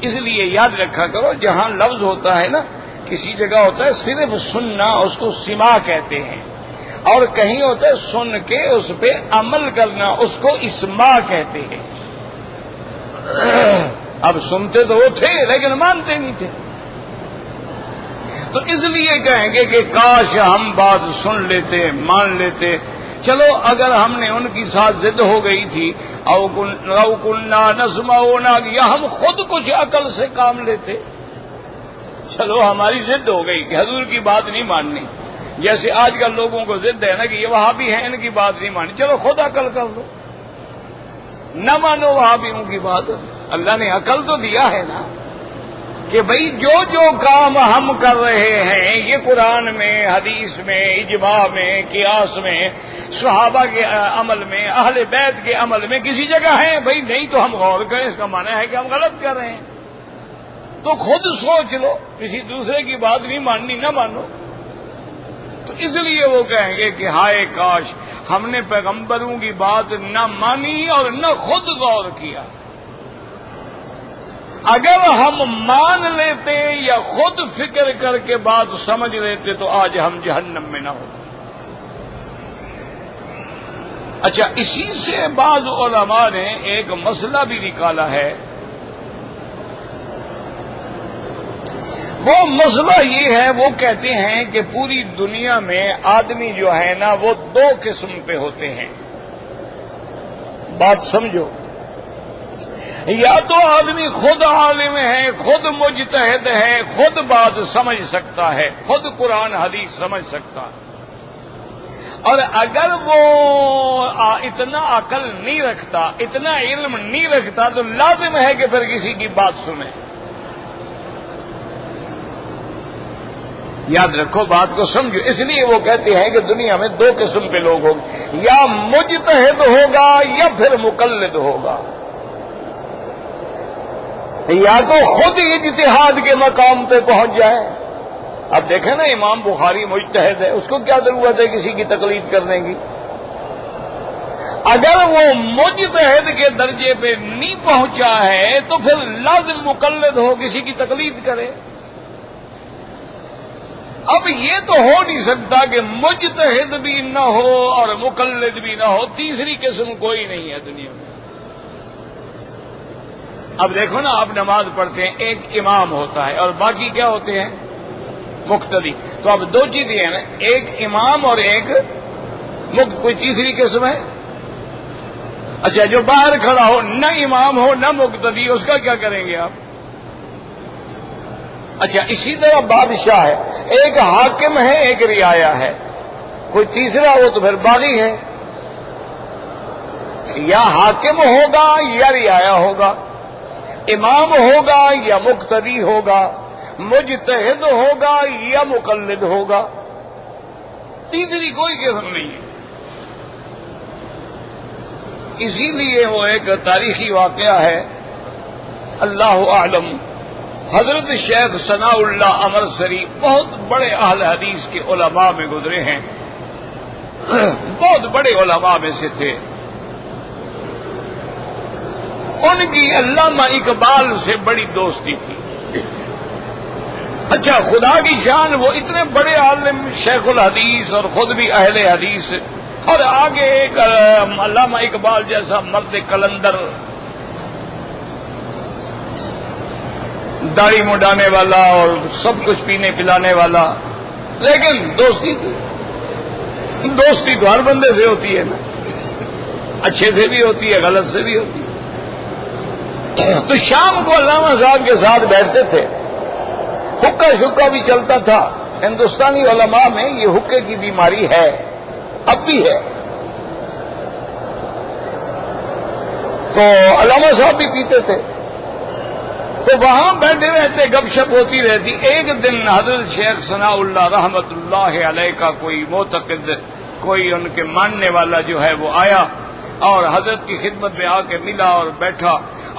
اس لیے یاد رکھا کرو جہاں لفظ ہوتا ہے نا، کسی جگہ ہوتا ہے صرف سننا، اس کو سما کہتے ہیں، اور کہیں ہوتا ہے سن کے اس پہ عمل کرنا، اس کو اسما کہتے ہیں۔ اب سنتے تو وہ تھے لیکن مانتے نہیں تھے، تو اس لیے کہیں گے کہ کاش ہم بات سن لیتے مان لیتے۔ چلو اگر ہم نے ان کی ساتھ ضد ہو گئی تھی، او كنا نسمع یا ہم خود کچھ عقل سے کام لیتے، چلو ہماری ضد ہو گئی کہ حضور کی بات نہیں ماننی، جیسے آج کل لوگوں کو ضد ہے نا کہ یہ وہابی ہیں ان کی بات نہیں ماننی، چلو خود عقل کر لو، نہ مانو وہابیوں کی بات۔ اللہ نے عقل تو دیا ہے نا کہ بھئی جو کام ہم کر رہے ہیں یہ قرآن میں، حدیث میں، اجماع میں، قیاس میں، صحابہ کے عمل میں، اہل بیت کے عمل میں کسی جگہ ہے بھئی نہیں تو ہم غور کریں، اس کا معنی ہے کہ ہم غلط کر رہے ہیں، تو خود سوچ لو، کسی دوسرے کی بات نہیں ماننی، نہ مانو۔ تو اس لیے وہ کہیں گے کہ ہائے کاش ہم نے پیغمبروں کی بات نہ مانی اور نہ خود غور کیا۔ اگر ہم مان لیتے یا خود فکر کر کے بات سمجھ لیتے تو آج ہم جہنم میں نہ ہوتے۔ اچھا، اسی سے بعض علماء نے ایک مسئلہ بھی نکالا ہے وہ مسئلہ یہ ہے، وہ کہتے ہیں کہ پوری دنیا میں آدمی جو ہے نا وہ دو قسم پہ ہوتے ہیں. بات سمجھو، یا تو آدمی خود عالم ہے، خود مجتہد ہے، خود بات سمجھ سکتا ہے، خود قرآن حدیث سمجھ سکتا ہے، اور اگر وہ اتنا عقل نہیں رکھتا، اتنا علم نہیں رکھتا، تو لازم ہے کہ پھر کسی کی بات سنیں. یاد رکھو، بات کو سمجھو. اس لیے وہ کہتے ہیں کہ دنیا میں دو قسم کے لوگ ہوں گے، یا مجتہد ہوگا یا پھر مقلد ہوگا، یا تو خود اجتہاد کے مقام پہ پہنچ جائے. اب دیکھیں نا، امام بخاری مجتہد ہے، اس کو کیا ضرورت ہے کسی کی تقلید کرنے کی؟ اگر وہ مجتہد کے درجے پہ نہیں پہنچا ہے تو پھر لازم مقلد ہو، کسی کی تقلید کرے. اب یہ تو ہو نہیں سکتا کہ مجتہد بھی نہ ہو اور مقلد بھی نہ ہو، تیسری قسم کوئی نہیں ہے دنیا میں. اب دیکھو نا، آپ نماز پڑھتے ہیں، ایک امام ہوتا ہے اور باقی کیا ہوتے ہیں؟ مقتدی. تو اب دو چیزیں ہیں نا، ایک امام اور ایک کوئی تیسری قسم ہے. اچھا، جو باہر کھڑا ہو، نہ امام ہو نہ مقتدی، اس کا کیا کریں گے آپ؟ اچھا، اسی طرح بادشاہ ہے، ایک حاکم ہے ایک رعایا ہے، کوئی تیسرا ہو تو پھر باغی ہے. یا حاکم ہوگا یا رعایا ہوگا، امام ہوگا یا مقتدی ہوگا، مجتہد ہوگا یا مقلد ہوگا، تیسری کوئی قسم نہیں ہے. اسی لیے وہ ایک تاریخی واقعہ ہے، اللہ اعلم، حضرت شیخ ثناء اللہ امرسری بہت بڑے اہل حدیث کے علماء میں گزرے ہیں، بہت بڑے علماء میں سے تھے. ان کی علامہ اقبال سے بڑی دوستی تھی. اچھا، خدا کی شان، وہ اتنے بڑے عالم شیخ الحدیث اور خود بھی اہل حدیث، اور آگے ایک علامہ اقبال جیسا مرد کلندر، داڑھی مڈانے والا اور سب کچھ پینے پلانے والا، لیکن دوستی تھی. دوستی تو ہر بندے سے ہوتی ہے نا، اچھے سے بھی ہوتی ہے، غلط سے بھی ہوتی ہے. تو شام کو علامہ صاحب کے ساتھ بیٹھتے تھے، حکا شکا بھی چلتا تھا. ہندوستانی علماء میں یہ حکے کی بیماری ہے، اب بھی ہے. تو علامہ صاحب بھی پیتے تھے، تو وہاں بیٹھے رہتے، گپ شپ ہوتی رہتی. ایک دن حضرت شیخ ثناء اللہ رحمت اللہ علیہ کا کوئی معتقد، کوئی ان کے ماننے والا جو ہے وہ آیا اور حضرت کی خدمت میں آ کے ملا اور بیٹھا،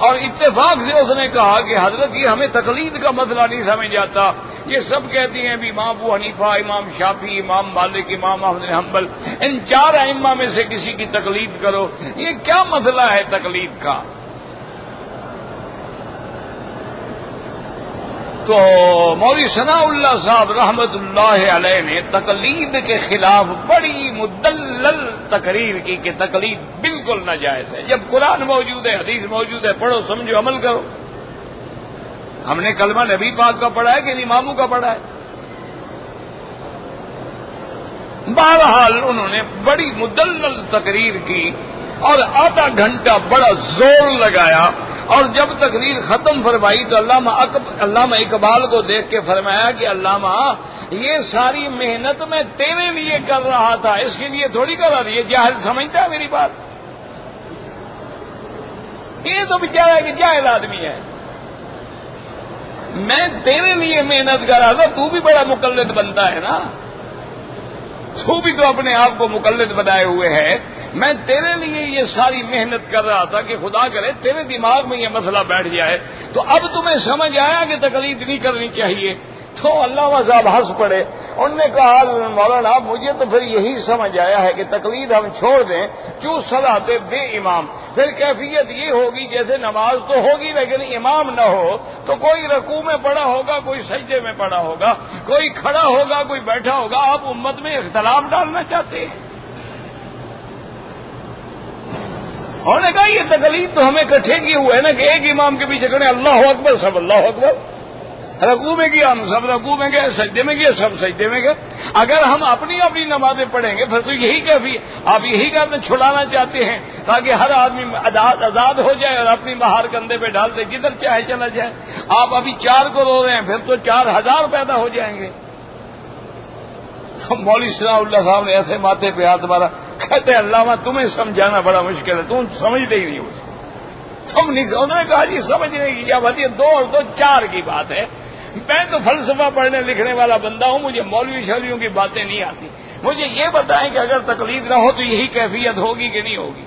اور اتفاق سے اس نے کہا کہ حضرت یہ ہمیں تقلید کا مسئلہ نہیں سمجھ آتا. یہ سب کہتی ہیں بھی امام ابو حنیفہ، امام شافعی، امام مالک، امام احمد بن حنبل، ان چار ائمہ میں سے کسی کی تقلید کرو، یہ کیا مسئلہ ہے تقلید کا؟ تو مولوی ثناء اللہ صاحب رحمت اللہ علیہ نے تقلید کے خلاف بڑی مدلل تقریر کی کہ تقلید بالکل ناجائز ہے. جب قرآن موجود ہے، حدیث موجود ہے، پڑھو، سمجھو، عمل کرو. ہم نے کلمہ نبی پاک کا پڑھا ہے کہ اماموں کا پڑھا ہے؟ بہرحال انہوں نے بڑی مدلل تقریر کی اور آدھا گھنٹہ بڑا زور لگایا، اور جب تقریر ختم فرمائی تو علامہ اقبال کو دیکھ کے فرمایا کہ علامہ، یہ ساری محنت میں تیرے لیے کر رہا تھا، اس کے لیے تھوڑی کر رہا تھا. یہ جاہل سمجھتا ہے میری بات؟ یہ تو بیچارہ کہ جاہل آدمی ہے. میں تیرے لیے محنت کر رہا تھا، تو بھی بڑا مقلد بنتا ہے نا، تو بھی تو اپنے آپ کو مقلد بنائے ہوئے ہے. میں تیرے لیے یہ ساری محنت کر رہا تھا کہ خدا کرے تیرے دماغ میں یہ مسئلہ بیٹھ جائے. تو اب تمہیں سمجھ آیا کہ تقلید نہیں کرنی چاہیے. تو علامہ صاحب ہنس پڑے. انہوں نے کہا مولانا مجھے تو پھر یہی سمجھ آیا ہے کہ تقلید ہم چھوڑ دیں، کیوں صلاۃ بے امام. پھر کیفیت یہ ہوگی جیسے نماز تو ہوگی لیکن امام نہ ہو، تو کوئی رکوع میں پڑا ہوگا، کوئی سجدے میں پڑا ہوگا، کوئی کھڑا ہوگا، کوئی بیٹھا ہوگا. آپ امت میں اختلاف ڈالنا چاہتے ہیں؟ انہوں نے کہا یہ تقلید تو ہمیں اکٹھے کیے ہوئے ہے نا کہ ایک امام کے پیچھے کھڑے اللہ اکبر، سب اللہ اکبر. رکوع میں گیا ہم سب رکوع میں گئے، سجدے میں گئے سب سجدے میں گئے۔ اگر ہم اپنی اپنی نمازیں پڑھیں گے پھر تو یہی کیفیت، آپ یہی کرنا چھڑانا چاہتے ہیں تاکہ ہر آدمی آزاد ہو جائے اور اپنی مہار کندھے پہ ڈال دے جدھر چاہے چلا جائے۔ آپ ابھی 4 کو رو رہے ہیں، پھر تو 4000 پیدا ہو جائیں گے۔ تو مولوی ثناء اللہ صاحب نے ایسے ماتھے پہ ہاتھ مارا، کہتے ہیں علامہ تمہیں سمجھانا بڑا مشکل ہے، تم سمجھتے ہی نہیں ہو، تم نہیں۔ انہوں نے کہا جی سمجھنے کی کیا بات، یہ 2 اور 2 4 کی بات ہے۔ میں تو فلسفہ پڑھنے لکھنے والا بندہ ہوں، مجھے مولوی شولیوں کی باتیں نہیں آتی، مجھے یہ بتائیں کہ اگر تقلید نہ ہو تو یہی کیفیت ہوگی کہ نہیں ہوگی؟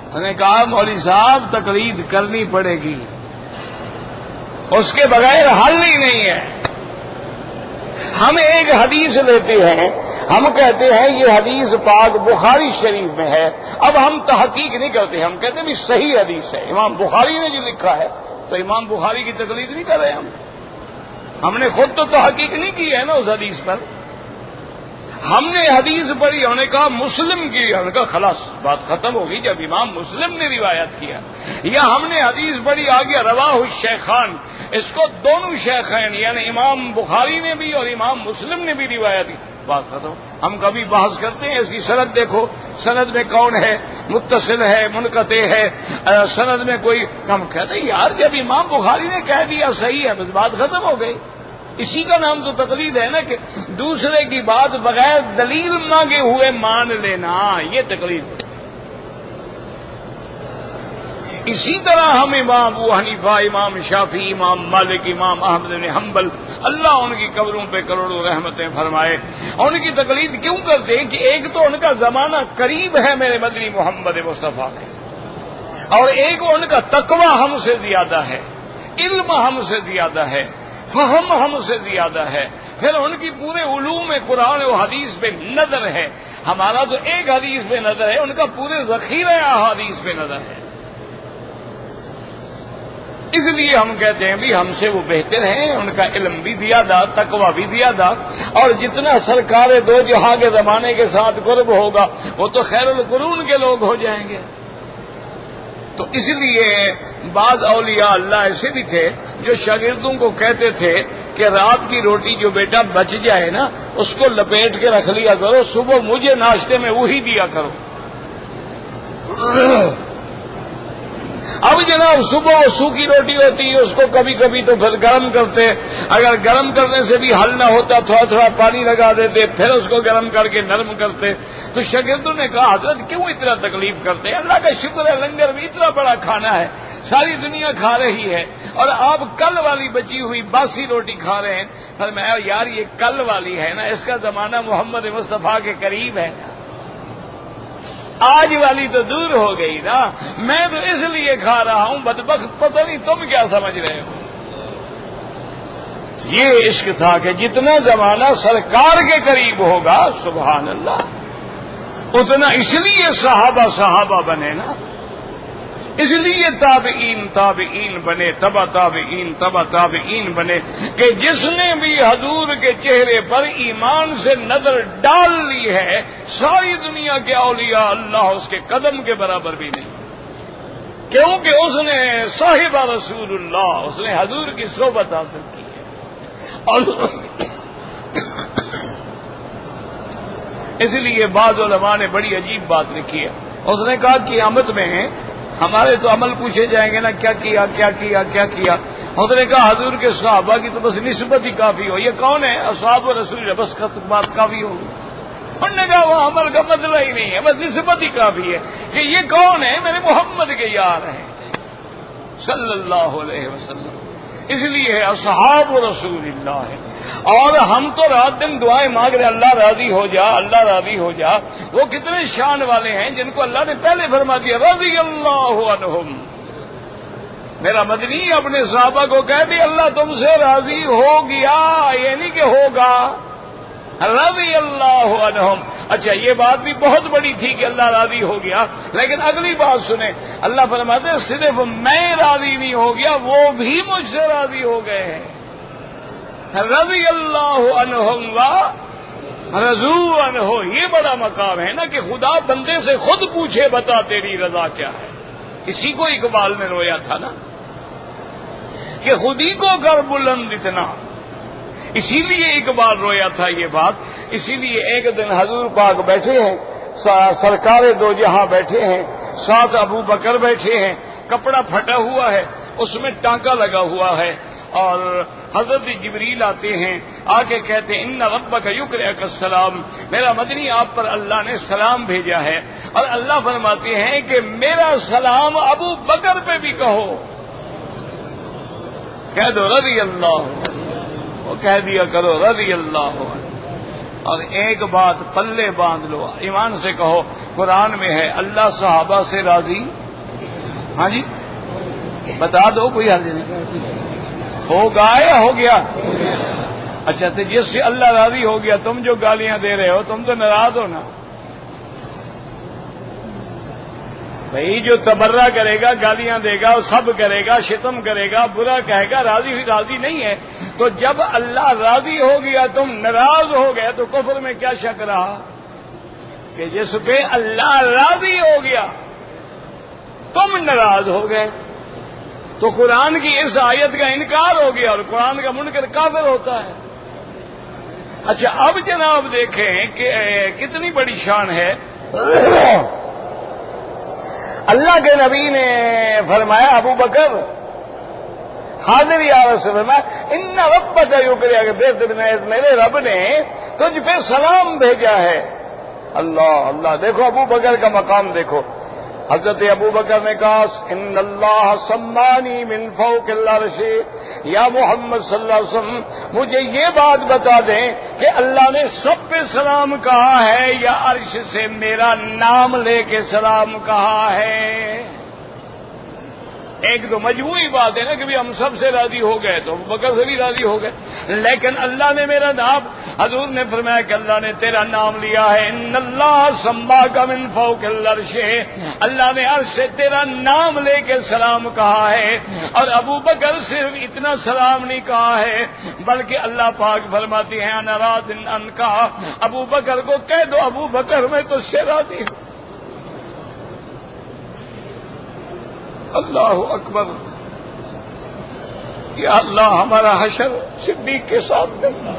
انہوں نے کہا مولوی صاحب تقلید کرنی پڑے گی، اس کے بغیر حل ہی نہیں ہے۔ ہم ایک حدیث لیتے ہیں، ہم کہتے ہیں یہ حدیث پاک بخاری شریف میں ہے، اب ہم تحقیق نہیں کرتے، ہم کہتے ہیں بھی صحیح حدیث ہے، امام بخاری نے جو لکھا ہے، تو امام بخاری کی تقلید نہیں کر رہے ہم نے خود تو تحقیق نہیں کی ہے نا اس حدیث پر۔ ہم نے حدیث پڑھی، انہوں نے کہا مسلم کی، انہوں نے کہا خلاص بات ختم ہوگی جب امام مسلم نے روایت کیا، یا ہم نے حدیث پڑھی آ گیا رواہ الشیخان، اس کو دونوں شیخین یعنی امام بخاری نے بھی اور امام مسلم نے بھی روایت کی، بات ختم۔ ہم کبھی بحث کرتے ہیں اس کی سند دیکھو، سند میں کون ہے، متصل ہے، منقطع ہے، سند میں کوئی، ہم کہتے ہیں یار جب امام بخاری نے کہہ دیا صحیح ہے بس بات ختم ہو گئی۔ اسی کا نام تو تقلید ہے نا کہ دوسرے کی بات بغیر دلیل مانگے ہوئے مان لینا، یہ تقلید ہے۔ اسی طرح ہم امام ابو حنیفہ، امام شافعی، امام مالک، امام احمد بن حنبل، اللہ ان کی قبروں پہ کروڑوں رحمتیں فرمائے، ان کی تقلید کیوں کرتے ہیں کہ ایک تو ان کا زمانہ قریب ہے میرے مدنی محمد مصطفیٰ کے، اور ایک ان کا تقوی ہم سے زیادہ ہے، علم ہم سے زیادہ ہے، فہم ہم سے زیادہ ہے، پھر ان کی پورے علوم قرآن و حدیث پہ نظر ہے، ہمارا تو ایک حدیث پہ نظر ہے، ان کا پورے ذخیرہ احادیث پہ نظر ہے۔ اس لیے ہم کہتے ہیں بھی ہم سے وہ بہتر ہیں، ان کا علم بھی زیادہ، تقوی بھی زیادہ، اور جتنا سرکار دو جہاں کے زمانے کے ساتھ قرب ہوگا وہ تو خیر القرون کے لوگ ہو جائیں گے۔ تو اس لیے بعض اولیاء اللہ ایسے بھی تھے جو شاگردوں کو کہتے تھے کہ رات کی روٹی جو بیٹا بچ جائے نا اس کو لپیٹ کے رکھ لیا کرو، صبح مجھے ناشتے میں وہی دیا کرو۔ اب جناب صبح وہ سوکھی روٹی ہوتی ہے، اس کو کبھی کبھی تو پھر گرم کرتے، اگر گرم کرنے سے بھی حل نہ ہوتا تھوڑا تھوڑا پانی لگا دیتے، پھر اس کو گرم کر کے نرم کرتے۔ تو شاگردوں نے کہا حضرت کیوں اتنا تکلیف کرتے ہیں، اللہ کا شکر ہے لنگر میں اتنا بڑا کھانا ہے، ساری دنیا کھا رہی ہے، اور آپ کل والی بچی ہوئی باسی روٹی کھا رہے ہیں۔ فرمایا یار یہ کل والی ہے نا، اس کا زمانہ محمد مصطفیٰ کے قریب ہے، آج والی تو دور ہو گئی نا، میں تو اس لیے کھا رہا ہوں بدبخت، پتہ نہیں تم کیا سمجھ رہے ہو۔ یہ عشق تھا کہ جتنا زمانہ سرکار کے قریب ہوگا سبحان اللہ اتنا، اس لیے صحابہ بنے نا، اس لیے تابعین بنے، تبع تابعین بنے، کہ جس نے بھی حضور کے چہرے پر ایمان سے نظر ڈال لی ہے ساری دنیا کے اولیاء اللہ اس کے قدم کے برابر بھی نہیں، کیونکہ اس نے صاحب رسول اللہ، اس نے حضور کی صحبت حاصل کی ہے۔ اور اس لیے بعض علماء نے بڑی عجیب بات لکھی ہے، اس نے کہا قیامت میں ہمارے تو عمل پوچھے جائیں گے نا، کیا کیا کیا کیا کیا کیا، اس نے کہا حضور کے صحابہ کی تو بس نسبت ہی کافی ہو، یہ کون ہے اصحاب رسول، بس بات کافی ہوگی۔ انہوں نے کہا وہ عمل کا مسئلہ ہی نہیں ہے، بس نسبت ہی کافی ہے کہ یہ کون ہے، میرے محمد کے یار ہیں صلی اللہ علیہ وسلم، اس لیے اصحاب رسول اللہ ہے۔ اور ہم تو رات دن دعائیں مانگ رہے اللہ راضی ہو جا، اللہ راضی ہو جا، وہ کتنے شان والے ہیں جن کو اللہ نے پہلے فرما دیا رضی اللہ عنہم۔ میرا مدنی اپنے صحابہ کو کہہ دی اللہ تم سے راضی ہو گیا، یہ نہیں کہ ہوگا، رضی اللہ عنہم۔ اچھا یہ بات بھی بہت بڑی تھی کہ اللہ راضی ہو گیا، لیکن اگلی بات سنیں، اللہ فرماتے ہیں صرف میں راضی نہیں ہو گیا وہ بھی مجھ سے راضی ہو گئے ہیں، رضی اللہ عنہم ورضوا عنہ۔ یہ بڑا مقام ہے نا کہ خدا بندے سے خود پوچھے بتا تیری رضا کیا ہے، اسی کو اقبال نے رویا تھا نا، کہ خود ہی کو کر بلند اتنا. اسی لیے ایک بار رویا تھا یہ بات. اسی لیے ایک دن حضور پاک بیٹھے ہیں، سرکار دو جہاں بیٹھے ہیں، ساتھ ابو بکر بیٹھے ہیں، کپڑا پھٹا ہوا ہے، اس میں ٹانکا لگا ہوا ہے، اور حضرت جبریل آتے ہیں، آ کے کہتے ہیں ان ربک یقرئک السلام، میرا مدنی آپ پر اللہ نے سلام بھیجا ہے. اور اللہ فرماتے ہیں کہ میرا سلام ابو بکر پہ بھی کہو. کہہ دو رضی اللہ، وہ کہہ دیا کرو رضی اللہ. اور ایک بات پلے باندھ لو، ایمان سے کہو، قرآن میں ہے اللہ صحابہ سے راضی. ہاں جی بتا دو، کوئی حرج نہیں. ہوگا یا ہو گیا؟ اچھا تو جس سے اللہ راضی ہو گیا، تم جو گالیاں دے رہے ہو تم تو ناراض ہو نا. بھائی جو تبرہ کرے گا، گالیاں دے گا، سب کرے گا، شتم کرے گا، برا کہے گا، راضی نہیں ہے. تو جب اللہ راضی ہو گیا تم ناراض ہو گئے تو کفر میں کیا شک رہا؟ کہ جس پہ اللہ راضی ہو گیا تم ناراض ہو گئے تو قرآن کی اس آیت کا انکار ہو گیا، اور قرآن کا منکر کافر ہوتا ہے. اچھا اب جناب دیکھیں کہ کتنی بڑی شان ہے. اللہ کے نبی نے فرمایا ابو بکر حاضر یا رسول اللہ ان ربک یقرئک، میرے رب نے تجھ پہ سلام بھیجا ہے. اللہ اللہ، دیکھو ابو بکر کا مقام دیکھو. حضرت ابو بکر نے کہا ان اللہ سمانی من فوق العرش، یا محمد صلی اللہ علیہ وسلم مجھے یہ بات بتا دیں کہ اللہ نے سب پہ سلام کہا ہے یا عرش سے میرا نام لے کے سلام کہا ہے. ایک تو مجموعی بات ہے نا کہ بھی ہم سب سے راضی ہو گئے تو ابو بکر سے بھی راضی ہو گئے، لیکن اللہ نے میرا نام، حضور نے فرمایا کہ اللہ نے تیرا نام لیا ہے. ان اللہ سماک من فوق العرش، اللہ نے عرش سے تیرا نام لے کے سلام کہا ہے. اور ابو بکر صرف اتنا سلام نہیں کہا ہے بلکہ اللہ پاک فرماتے ہیں انا راض عنک، ابو بکر کو کہہ دو ابو بکر میں تو سے راضی ہوں. اللہ اکبر. یا اللہ ہمارا حشر صدیق کے ساتھ کرنا.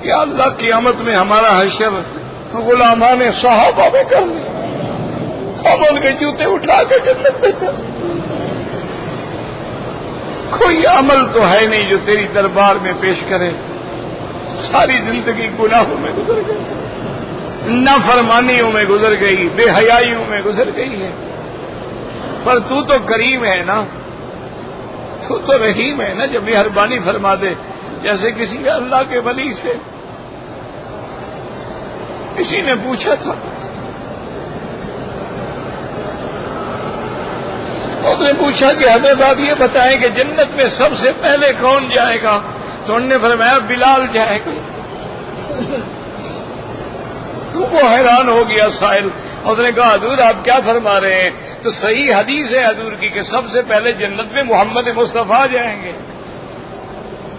یا اللہ قیامت میں ہمارا حشر غلامان صحابہ میں کرنا، ہم ان کے جوتے اٹھا کے جنت میں کر. کوئی عمل تو ہے نہیں جو تیری دربار میں پیش کرے. ساری زندگی گناہوں میں گزر گئی، نافرمانیوں میں گزر گئی، بے حیائیوں میں گزر گئی ہے. پر تو تو کریم ہے نا، تو تو رحیم ہے نا، جب مہربانی فرما دے. جیسے کسی اللہ کے ولی سے کسی نے پوچھا تھا، اس نے پوچھا کہ حضرت آپ یہ بتائیں کہ جنت میں سب سے پہلے کون جائے گا؟ تو انہوں نے فرمایا بلال جائے گا. تو وہ حیران ہو گیا سائل. اس نے کہا حضور آپ کیا فرما رہے ہیں؟ تو صحیح حدیث ہے حضور کی کہ سب سے پہلے جنت میں محمد مصطفیٰ جائیں گے.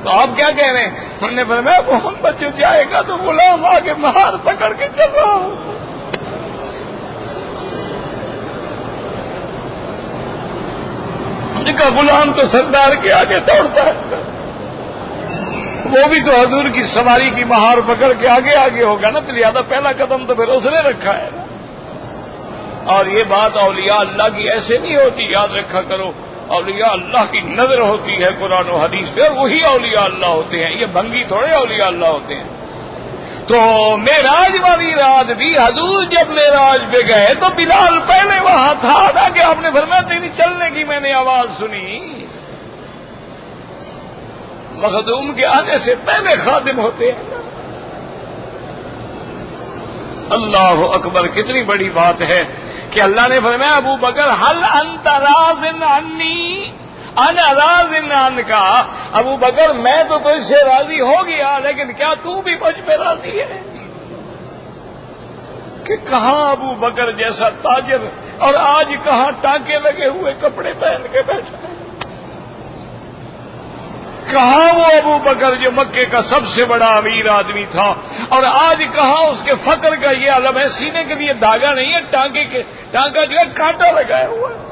تو آپ کیا کہہ رہے ہیں؟ ہم نے فرمایا محمد جو جائے گا تو غلام آگے مہار پکڑ کے چل رہا ہوں. ان کا غلام تو سردار کے آگے دوڑتا ہے، وہ بھی تو حضور کی سواری کی مہار پکڑ کے آگے آگے ہوگا نا. تو لہٰذا پہلا قدم تو پھر اس نے رکھا ہے. اور یہ بات اولیاء اللہ کی ایسے نہیں ہوتی، یاد رکھا کرو. اولیاء اللہ کی نظر ہوتی ہے قرآن و حدیث پہ، اور وہی اولیاء اللہ ہوتے ہیں. یہ بھنگی تھوڑے اولیاء اللہ ہوتے ہیں. تو معراج والی رات بھی حضور جب معراج پہ گئے تو بلال پہلے وہاں تھا نا، کہ آپ نے فرمایا تیری چلنے کی میں نے آواز سنی. مخدوم کے آنے سے پہلے خادم ہوتے ہیں. اللہ اکبر. کتنی بڑی بات ہے کہ اللہ نے فرمایا ابو بکر حل انت راض عنی انا راض عنک. ابو بکر میں تو تجھ سے راضی ہو گیا، لیکن کیا تو بھی مجھ پہ راضی ہے؟ کہ کہاں ابو بکر جیسا تاجر، اور آج کہاں ٹانکے لگے ہوئے کپڑے پہن کے بیٹھا ہے. کہاں وہ ابو بکر جو مکے کا سب سے بڑا امیر آدمی تھا، اور آج کہاں اس کے فقر کا یہ علم ہے. سینے کے لیے دھاگا نہیں ہے، ٹانکا جو ہے کانٹا لگایا ہوا ہے.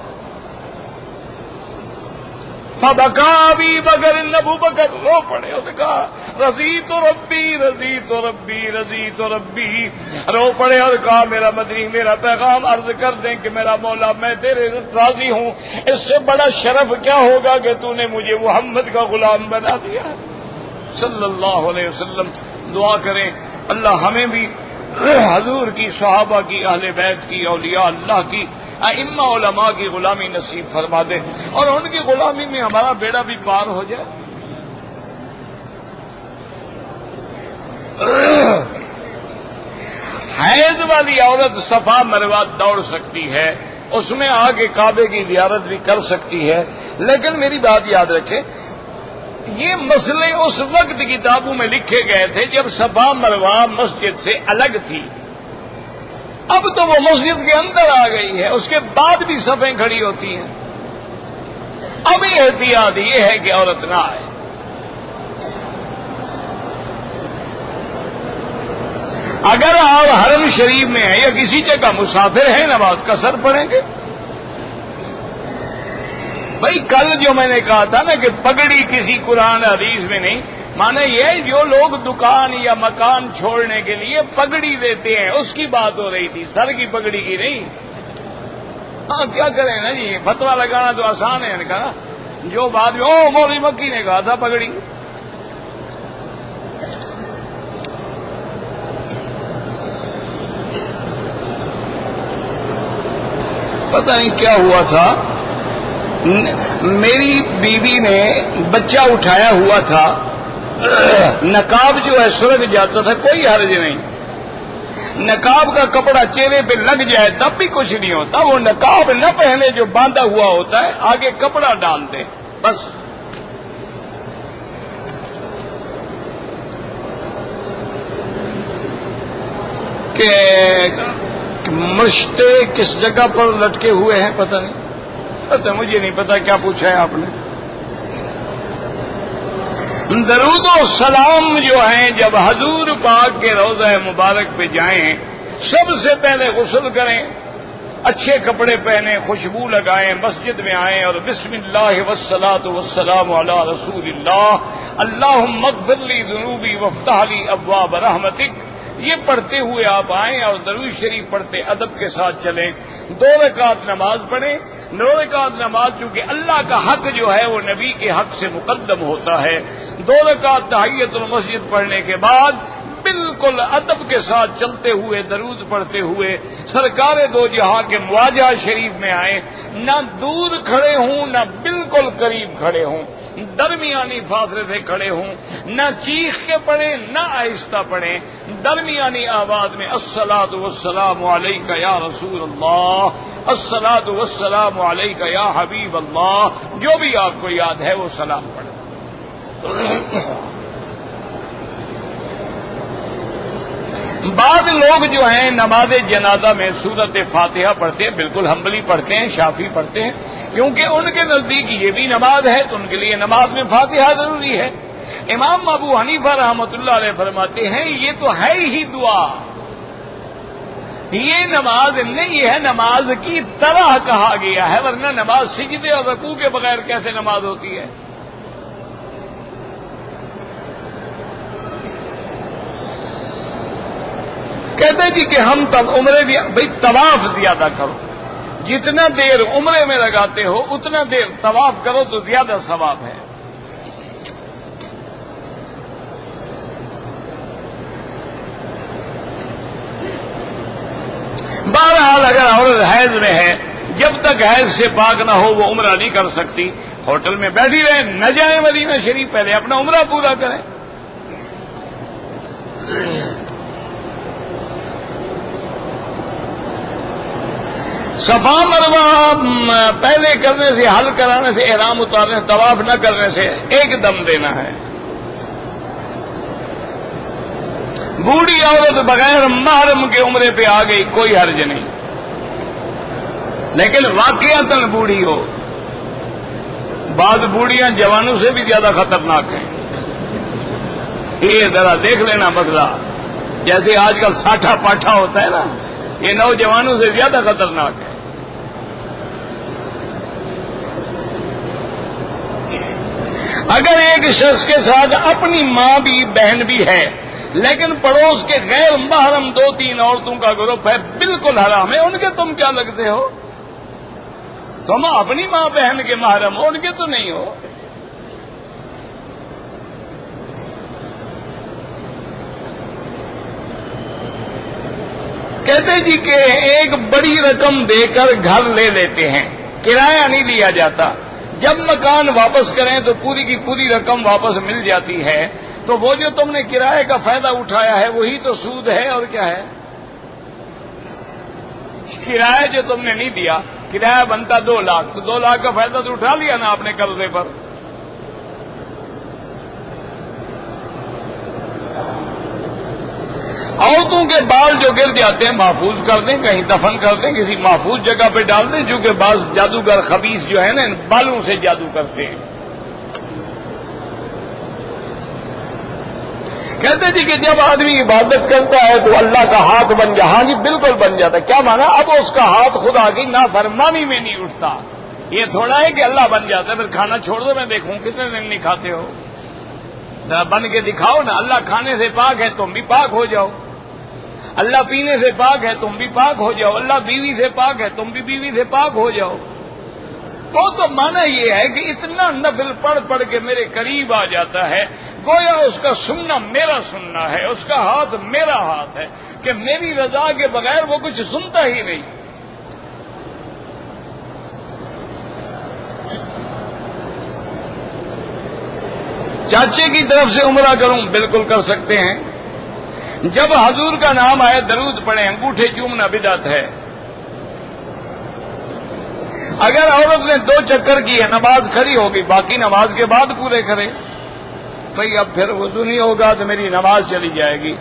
فبکا ابی بکر، ابو بکر رو پڑے، اس نے کہا رضیت ربی رضیت ربی رضیت ربی، رو پڑے اور کہا میرا مدنی میرا پیغام عرض کر دیں کہ میرا مولا میں تیرے راضی ہوں، اس سے بڑا شرف کیا ہوگا کہ تو نے مجھے محمد کا غلام بنا دیا صلی اللہ علیہ وسلم۔ دعا کریں اللہ ہمیں بھی حضور کی، صحابہ کی، اہل بیت کی، اولیاء اللہ کی، ائمہ علماء کی غلامی نصیب فرما دے، اور ان کی غلامی میں ہمارا بیڑا بھی پار ہو جائے۔ حیض والی عورت صفا مروہ دوڑ سکتی ہے، اس میں آ کے کعبے کی زیارت بھی کر سکتی ہے، لیکن میری بات یاد رکھیں یہ مسئلے اس وقت کتابوں میں لکھے گئے تھے جب صفا مروہ مسجد سے الگ تھی، اب تو وہ مسجد کے اندر آ گئی ہے، اس کے بعد بھی صفیں کھڑی ہوتی ہیں۔ اب احتیاط یہ ہے کہ عورت نہ آئے۔ اگر آپ حرم شریف میں ہیں یا کسی جگہ مسافر ہیں نماز قصر پڑھیں گے۔ بھائی کل جو میں نے کہا تھا نا کہ پگڑی کسی قرآن حدیث میں نہیں، مانا یہ جو لوگ دکان یا مکان چھوڑنے کے لیے پگڑی دیتے ہیں اس کی بات ہو رہی تھی، سر کی پگڑی کی نہیں۔ ہاں کیا کریں نا جی، فتوا لگانا تو آسان ہے، نے کہا جو بات میں مولوی مکی نے کہا تھا پگڑی۔ پتہ نہیں کیا ہوا تھا، میری بیوی نے بچہ اٹھایا ہوا تھا، نقاب جو ہے سرک جاتا تھا، کوئی حرج نہیں، نقاب کا کپڑا چہرے پہ لگ جائے تب بھی کچھ نہیں ہوتا، وہ نقاب نہ پہنے جو باندھا ہوا ہوتا ہے آگے کپڑا ڈال دے بس۔ کہ مشتے کس جگہ پر لٹکے ہوئے ہیں پتہ نہیں، پتہ مجھے نہیں پتا کیا پوچھا ہے آپ نے۔ درود و سلام جو ہیں جب حضور پاک کے روضہ مبارک پہ جائیں سب سے پہلے غسل کریں، اچھے کپڑے پہنیں، خوشبو لگائیں، مسجد میں آئیں اور بسم اللہ والصلاۃ والسلام علی رسول اللہ، اللہم اغفر لی ذنوبی وافتح لی ابواب رحمتک، یہ پڑھتے ہوئے آپ آئیں اور درود شریف پڑھتے ادب کے ساتھ چلیں۔ 2 رکعت نماز پڑھیں۔ 9 رکعت نماز چونکہ اللہ کا حق جو ہے وہ نبی کے حق سے مقدم ہوتا ہے، 2 رکعت تحیۃ المسجد پڑھنے کے بعد بالکل ادب کے ساتھ چلتے ہوئے درود پڑھتے ہوئے سرکار دو جہاں کے مواجہ شریف میں آئیں، نہ دور کھڑے ہوں نہ بالکل قریب کھڑے ہوں، درمیانی فاصلے سے کھڑے ہوں، نہ چیخ کے پڑھیں نہ آہستہ پڑھیں، درمیانی آواز میں الصلاۃ والسلام علیک یا رسول اللہ، الصلاۃ والسلام علیک یا حبیب اللہ، جو بھی آپ کو یاد ہے وہ سلام پڑھیں۔ بعض لوگ جو ہیں نماز جنازہ میں سورت فاتحہ پڑھتے ہیں، بالکل ہمبلی پڑھتے ہیں، شافی پڑھتے ہیں، کیونکہ ان کے نزدیک یہ بھی نماز ہے تو ان کے لیے نماز میں فاتحہ ضروری ہے۔ امام ابو حنیفہ رحمۃ اللہ علیہ فرماتے ہیں یہ تو ہے ہی دعا، یہ نماز نہیں ہے، نماز کی طرح کہا گیا ہے، ورنہ نماز سجدے اور رکوع کے بغیر کیسے نماز ہوتی ہے؟ کہتے جی کہ ہم تب عمرے بھی بھائی طواف زیادہ کرو، جتنا دیر عمرے میں لگاتے ہو اتنا دیر طواف کرو تو زیادہ ثواب ہے۔ بہرحال اگر عورت حیض میں ہے، جب تک حیض سے پاک نہ ہو وہ عمرہ نہیں کر سکتی، ہوٹل میں بیٹھی رہے، نہ جائیں مدینہ شریف، پہلے اپنا عمرہ پورا کریں۔ صفا مروہ پہلے کرنے سے، حل کرانے سے، احرام اتارنے سے، طواف نہ کرنے سے ایک دم دینا ہے۔ بوڑھی عورت بغیر محرم کے عمرے پہ آ گئی کوئی حرج نہیں، لیکن واقعتاً بوڑھی ہو، بعض بوڑھیاں جوانوں سے بھی زیادہ خطرناک ہیں، یہ ذرا دیکھ لینا مسئلہ، جیسے آج کل ساٹھا پاٹھا ہوتا ہے نا، یہ نوجوانوں سے زیادہ خطرناک ہے۔ اگر ایک شخص کے ساتھ اپنی ماں بھی بہن بھی ہے لیکن پڑوس کے غیر محرم 2-3 عورتوں کا گروپ ہے، بالکل حرام ہے، ان کے تم کیا لگتے ہو؟ تم اپنی ماں بہن کے محرم ہو، ان کے تو نہیں ہو۔ کہتے جی کہ ایک بڑی رقم دے کر گھر لے لیتے ہیں، کرایہ نہیں لیا جاتا، جب مکان واپس کریں تو پوری کی پوری رقم واپس مل جاتی ہے، تو وہ جو تم نے کرائے کا فائدہ اٹھایا ہے وہی تو سود ہے، اور کیا ہے؟ کرایہ جو تم نے نہیں دیا، کرایہ بنتا 2 لاکھ، تو 2 لاکھ کا فائدہ تو اٹھا لیا نا آپ نے قرضے پر۔ عورتوں کے بال جو گر جاتے ہیں محفوظ کر دیں، کہیں دفن کر دیں، کسی محفوظ جگہ پہ ڈال دیں، جو کہ بعض جادوگر خبیث جو ہے نا ان بالوں سے جادو کرتے ہیں۔ کہتے جی کہ جب آدمی عبادت کرتا ہے تو اللہ کا ہاتھ بن جائے۔ ہاں جی بالکل بن جاتا ہے، کیا مانا؟ اب اس کا ہاتھ خدا کی نافرمانی میں نہیں اٹھتا، یہ تھوڑا ہے کہ اللہ بن جاتا ہے۔ پھر کھانا چھوڑ دو، میں دیکھوں کتنے دن نہیں کھاتے ہو، بن کے دکھاؤ نا۔ اللہ کھانے سے پاک ہے، تم بھی پاک ہو جاؤ۔ اللہ پینے سے پاک ہے، تم بھی پاک ہو جاؤ۔ اللہ بیوی سے پاک ہے، تم بھی بیوی سے پاک ہو جاؤ۔ وہ تو مانا یہ ہے کہ اتنا نفل پڑھ پڑھ کے میرے قریب آ جاتا ہے، گویا اس کا سننا میرا سننا ہے، اس کا ہاتھ میرا ہاتھ ہے، کہ میری رضا کے بغیر وہ کچھ سنتا ہی نہیں۔ چاچے کی طرف سے عمرہ کروں، بالکل کر سکتے ہیں۔ جب حضور کا نام آئے درود پڑھیں، انگوٹھے چومنا بدعت ہے۔ اگر عورت نے 2 چکر کی ہے، نماز کھڑی ہوگی، باقی نماز کے بعد پورے کرے۔ بھئی اب پھر وضو نہیں ہوگا تو میری نماز چلی جائے گی۔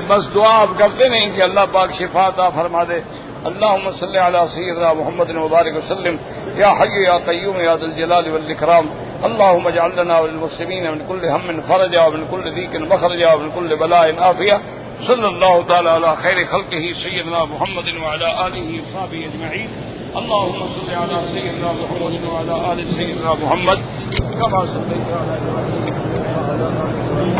بس دعا آپ کرتے نہیں کہ اللہ پاک شفا عطا فرما دے۔ اللہم صلی علی سیدنا محمد مبارک وسلم، یا حی یا قیوم یا ذی الجلال والاکرام۔ اللہم اجعل لنا وللمسلمین من کل ہم فرجا ومن کل ضیق مخرجا ومن کل بلاء عافیہ۔ صلی اللہ تعالی علی خیر خلقہ سیدنا محمد وعلی آلہ وصحبہ اجمعین۔ اللهم صل على سيدنا محمد وعلى آل سيدنا محمد كما صليت على إبراهيم وعلى آل إبراهيم